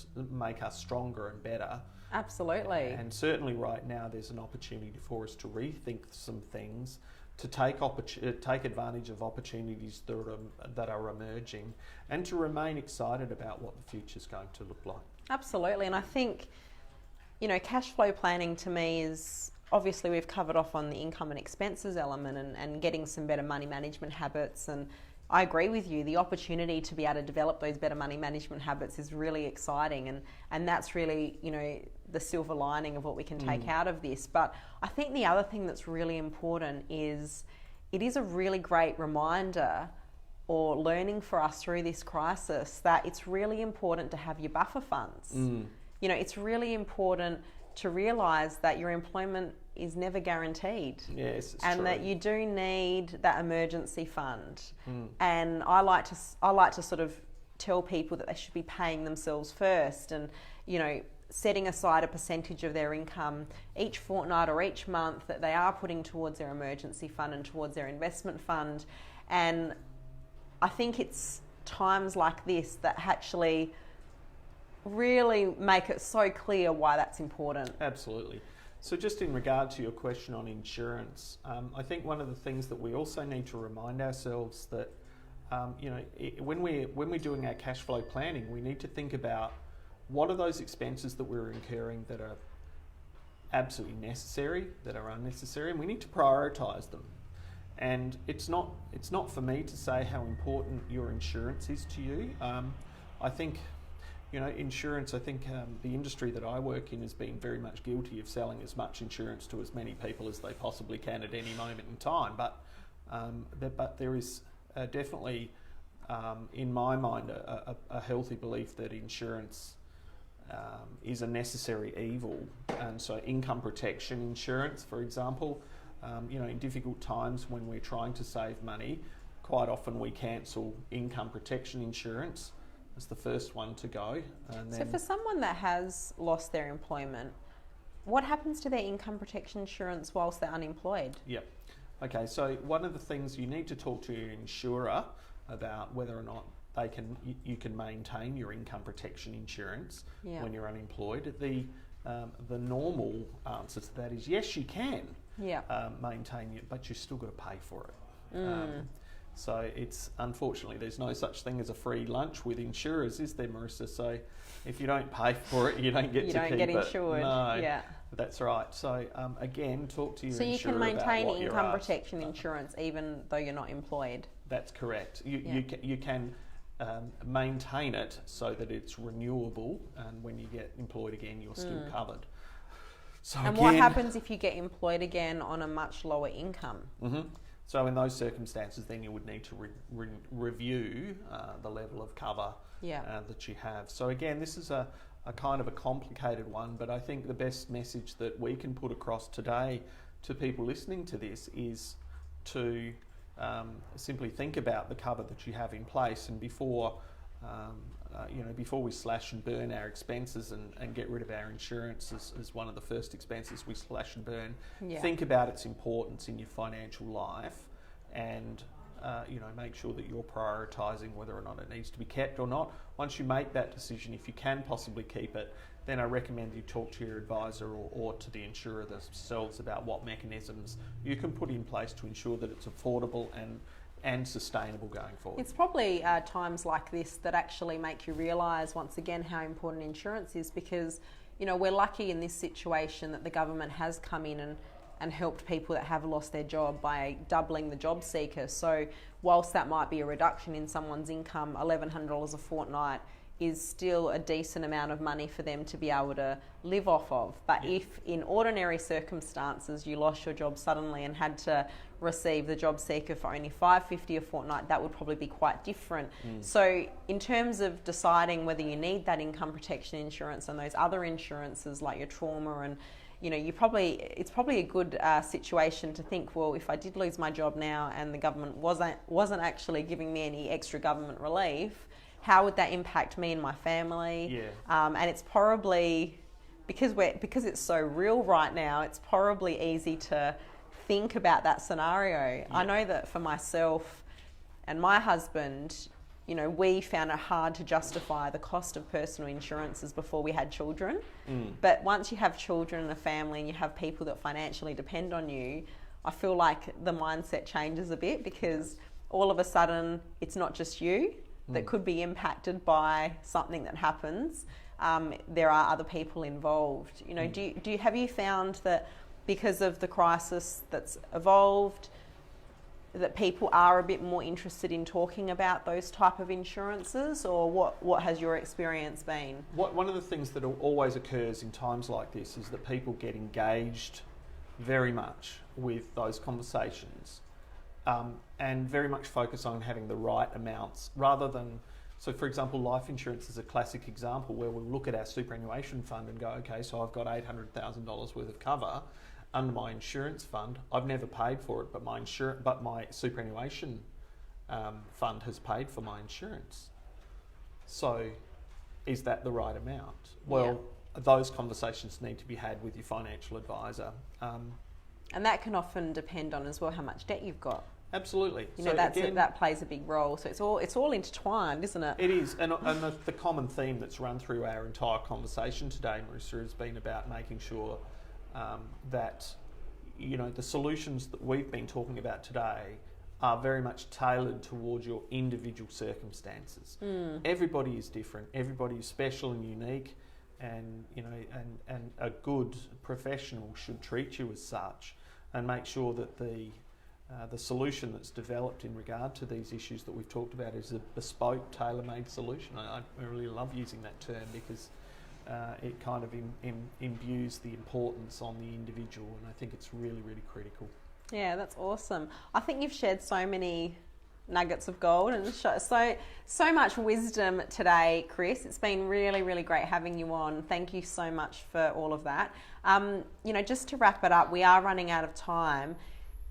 and better. Absolutely. And certainly right now there's an opportunity for us to rethink some things, to take advantage of opportunities that are emerging, and to remain excited about what the future's going to look like. Absolutely. And I think, cash flow planning to me is, obviously we've covered off on the income and expenses element and getting some better money management habits, and I agree with you, the opportunity to be able to develop those better money management habits is really exciting, and that's really, the silver lining of what we can take out of this. But I think the other thing that's really important is it is a really great reminder or learning for us through this crisis that it's really important to have your buffer funds. It's really important to realise that your employment is never guaranteed. Yes, it's and true. That you do need that emergency fund. And I like to sort of tell people that they should be paying themselves first, and setting aside a percentage of their income each fortnight or each month that they are putting towards their emergency fund and towards their investment fund. And I think it's times like this that actually really make it so clear why that's important. Absolutely. So just in regard to your question on insurance, I think one of the things that we also need to remind ourselves that when we're doing our cash flow planning, we need to think about what are those expenses that we're incurring that are absolutely necessary, that are unnecessary, and we need to prioritise them. And it's not for me to say how important your insurance is to you. I think, insurance, the industry that I work in has been very much guilty of selling as much insurance to as many people as they possibly can at any moment in time. But there is definitely, in my mind, a healthy belief that insurance is a necessary evil. And so income protection insurance, for example, in difficult times when we're trying to save money, quite often we cancel income protection insurance as the first one to go. And then, so for someone that has lost their employment, what happens to their income protection insurance whilst they're unemployed? Yep. Okay, so one of the things you need to talk to your insurer about whether or not you can maintain your income protection insurance when you're unemployed. The normal answer to that is yes, you can maintain it, but you've still got to pay for it. So it's unfortunately there's no such thing as a free lunch with insurers, is there, Marissa? So if you don't pay for it, you don't get to keep it. You don't get insured. No, that's right. So again, talk to your insurer. So you can maintain income protection insurance even though you're not employed. That's correct. You can maintain it so that it's renewable, and when you get employed again, you're still covered. So and what happens if you get employed again on a much lower income? So in those circumstances, then you would need to review the level of cover that you have. So again, this is a kind of a complicated one, but I think the best message that we can put across today to people listening to this is to simply think about the cover that you have in place, and before we slash and burn our expenses and get rid of our insurance as one of the first expenses we slash and burn, think about its importance in your financial life, and make sure that you're prioritising whether or not it needs to be kept or not. Once you make that decision, if you can possibly keep it, then I recommend you talk to your advisor or to the insurer themselves about what mechanisms you can put in place to ensure that it's affordable and sustainable going forward. It's probably times like this that actually make you realise once again how important insurance is, because we're lucky in this situation that the government has come in and helped people that have lost their job by doubling the job seeker. So whilst that might be a reduction in someone's income, $1,100 a fortnight is still a decent amount of money for them to be able to live off of. But if in ordinary circumstances you lost your job suddenly and had to receive the job seeker for only $550 a fortnight, that would probably be quite different. So in terms of deciding whether you need that income protection insurance and those other insurances like your trauma and it's probably a good situation to think, well, if I did lose my job now and the government wasn't actually giving me any extra government relief, how would that impact me and my family? And it's probably, because it's so real right now, it's probably easy to think about that scenario. I know that for myself and my husband, we found it hard to justify the cost of personal insurances before we had children. But once you have children and a family and you have people that financially depend on you, I feel like the mindset changes a bit, because all of a sudden it's not just you that could be impacted by something that happens. There are other people involved. Have you found that because of the crisis that's evolved, that people are a bit more interested in talking about those type of insurances, or what has your experience been? One of the things that always occurs in times like this is that people get engaged very much with those conversations, and very much focus on having the right amounts rather than... So for example, life insurance is a classic example where we'll look at our superannuation fund and go, okay, so I've got $800,000 worth of cover under my insurance fund. I've never paid for it, but my superannuation fund has paid for my insurance. So is that the right amount? Well, those conversations need to be had with your financial advisor. And that can often depend on as well how much debt you've got. Absolutely. That plays a big role. So it's all intertwined, isn't it? It is, and the common theme that's run through our entire conversation today, Marissa, has been about making sure that the solutions that we've been talking about today are very much tailored towards your individual circumstances. Everybody is different. Everybody is special and unique, and and a good professional should treat you as such, and make sure that the solution that's developed in regard to these issues that we've talked about is a bespoke, tailor-made solution. I really love using that term because it kind of imbues the importance on the individual, and I think it's really, really critical. Yeah, that's awesome. I think you've shared so many nuggets of gold and so much wisdom today, Chris. It's been really, really great having you on. Thank you so much for all of that. Just to wrap it up, we are running out of time.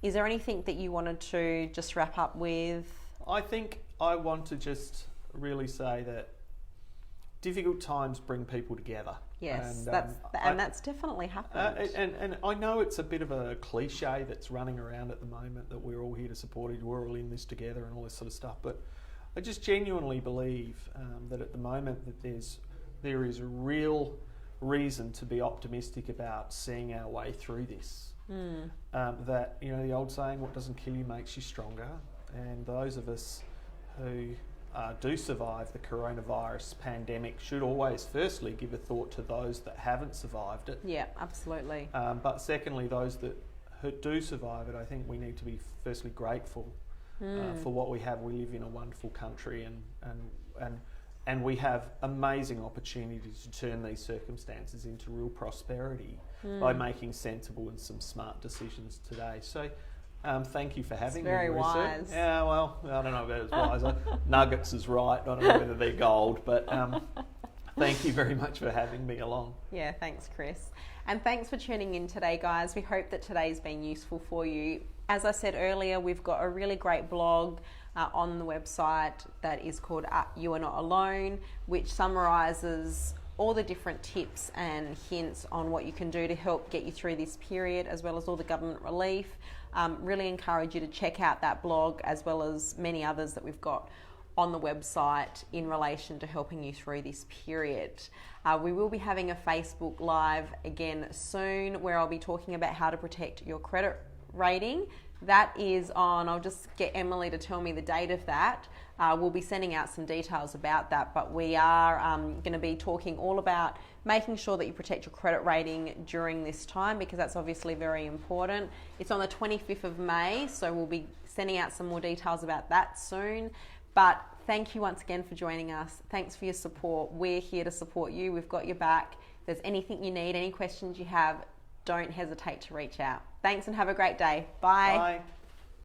Is there anything that you wanted to just wrap up with? I think I want to just really say that difficult times bring people together. Yes, that's definitely happened. And I know it's a bit of a cliche that's running around at the moment, that we're all here to support each other, we're all in this together and all this sort of stuff. But I just genuinely believe that at the moment that there is a real reason to be optimistic about seeing our way through this. That, the old saying, what doesn't kill you makes you stronger. And those of us who do survive the coronavirus pandemic should always firstly give a thought to those that haven't survived it. Yeah, absolutely. But secondly, those that who do survive it, I think we need to be firstly grateful for what we have. We live in a wonderful country, and we have amazing opportunities to turn these circumstances into real prosperity by making sensible and some smart decisions today. So thank you for having me, Marissa. Very wise. Yeah, well, I don't know about as wise. Nuggets is right. I don't know whether they're gold, but thank you very much for having me along. Yeah, thanks, Chris. And thanks for tuning in today, guys. We hope that today's been useful for you. As I said earlier, we've got a really great blog on the website that is called You Are Not Alone, which summarises all the different tips and hints on what you can do to help get you through this period, as well as all the government relief. Really encourage you to check out that blog, as well as many others that we've got on the website in relation to helping you through this period. We will be having a Facebook Live again soon, where I'll be talking about how to protect your credit rating. That is on, I'll just get Emily to tell me the date of that. We'll be sending out some details about that, but we are going to be talking all about making sure that you protect your credit rating during this time, because that's obviously very important. It's on the 25th of May, so we'll be sending out some more details about that soon. But thank you once again for joining us. Thanks for your support. We're here to support you. We've got your back. If there's anything you need, any questions you have, don't hesitate to reach out. Thanks and have a great day. Bye. Bye.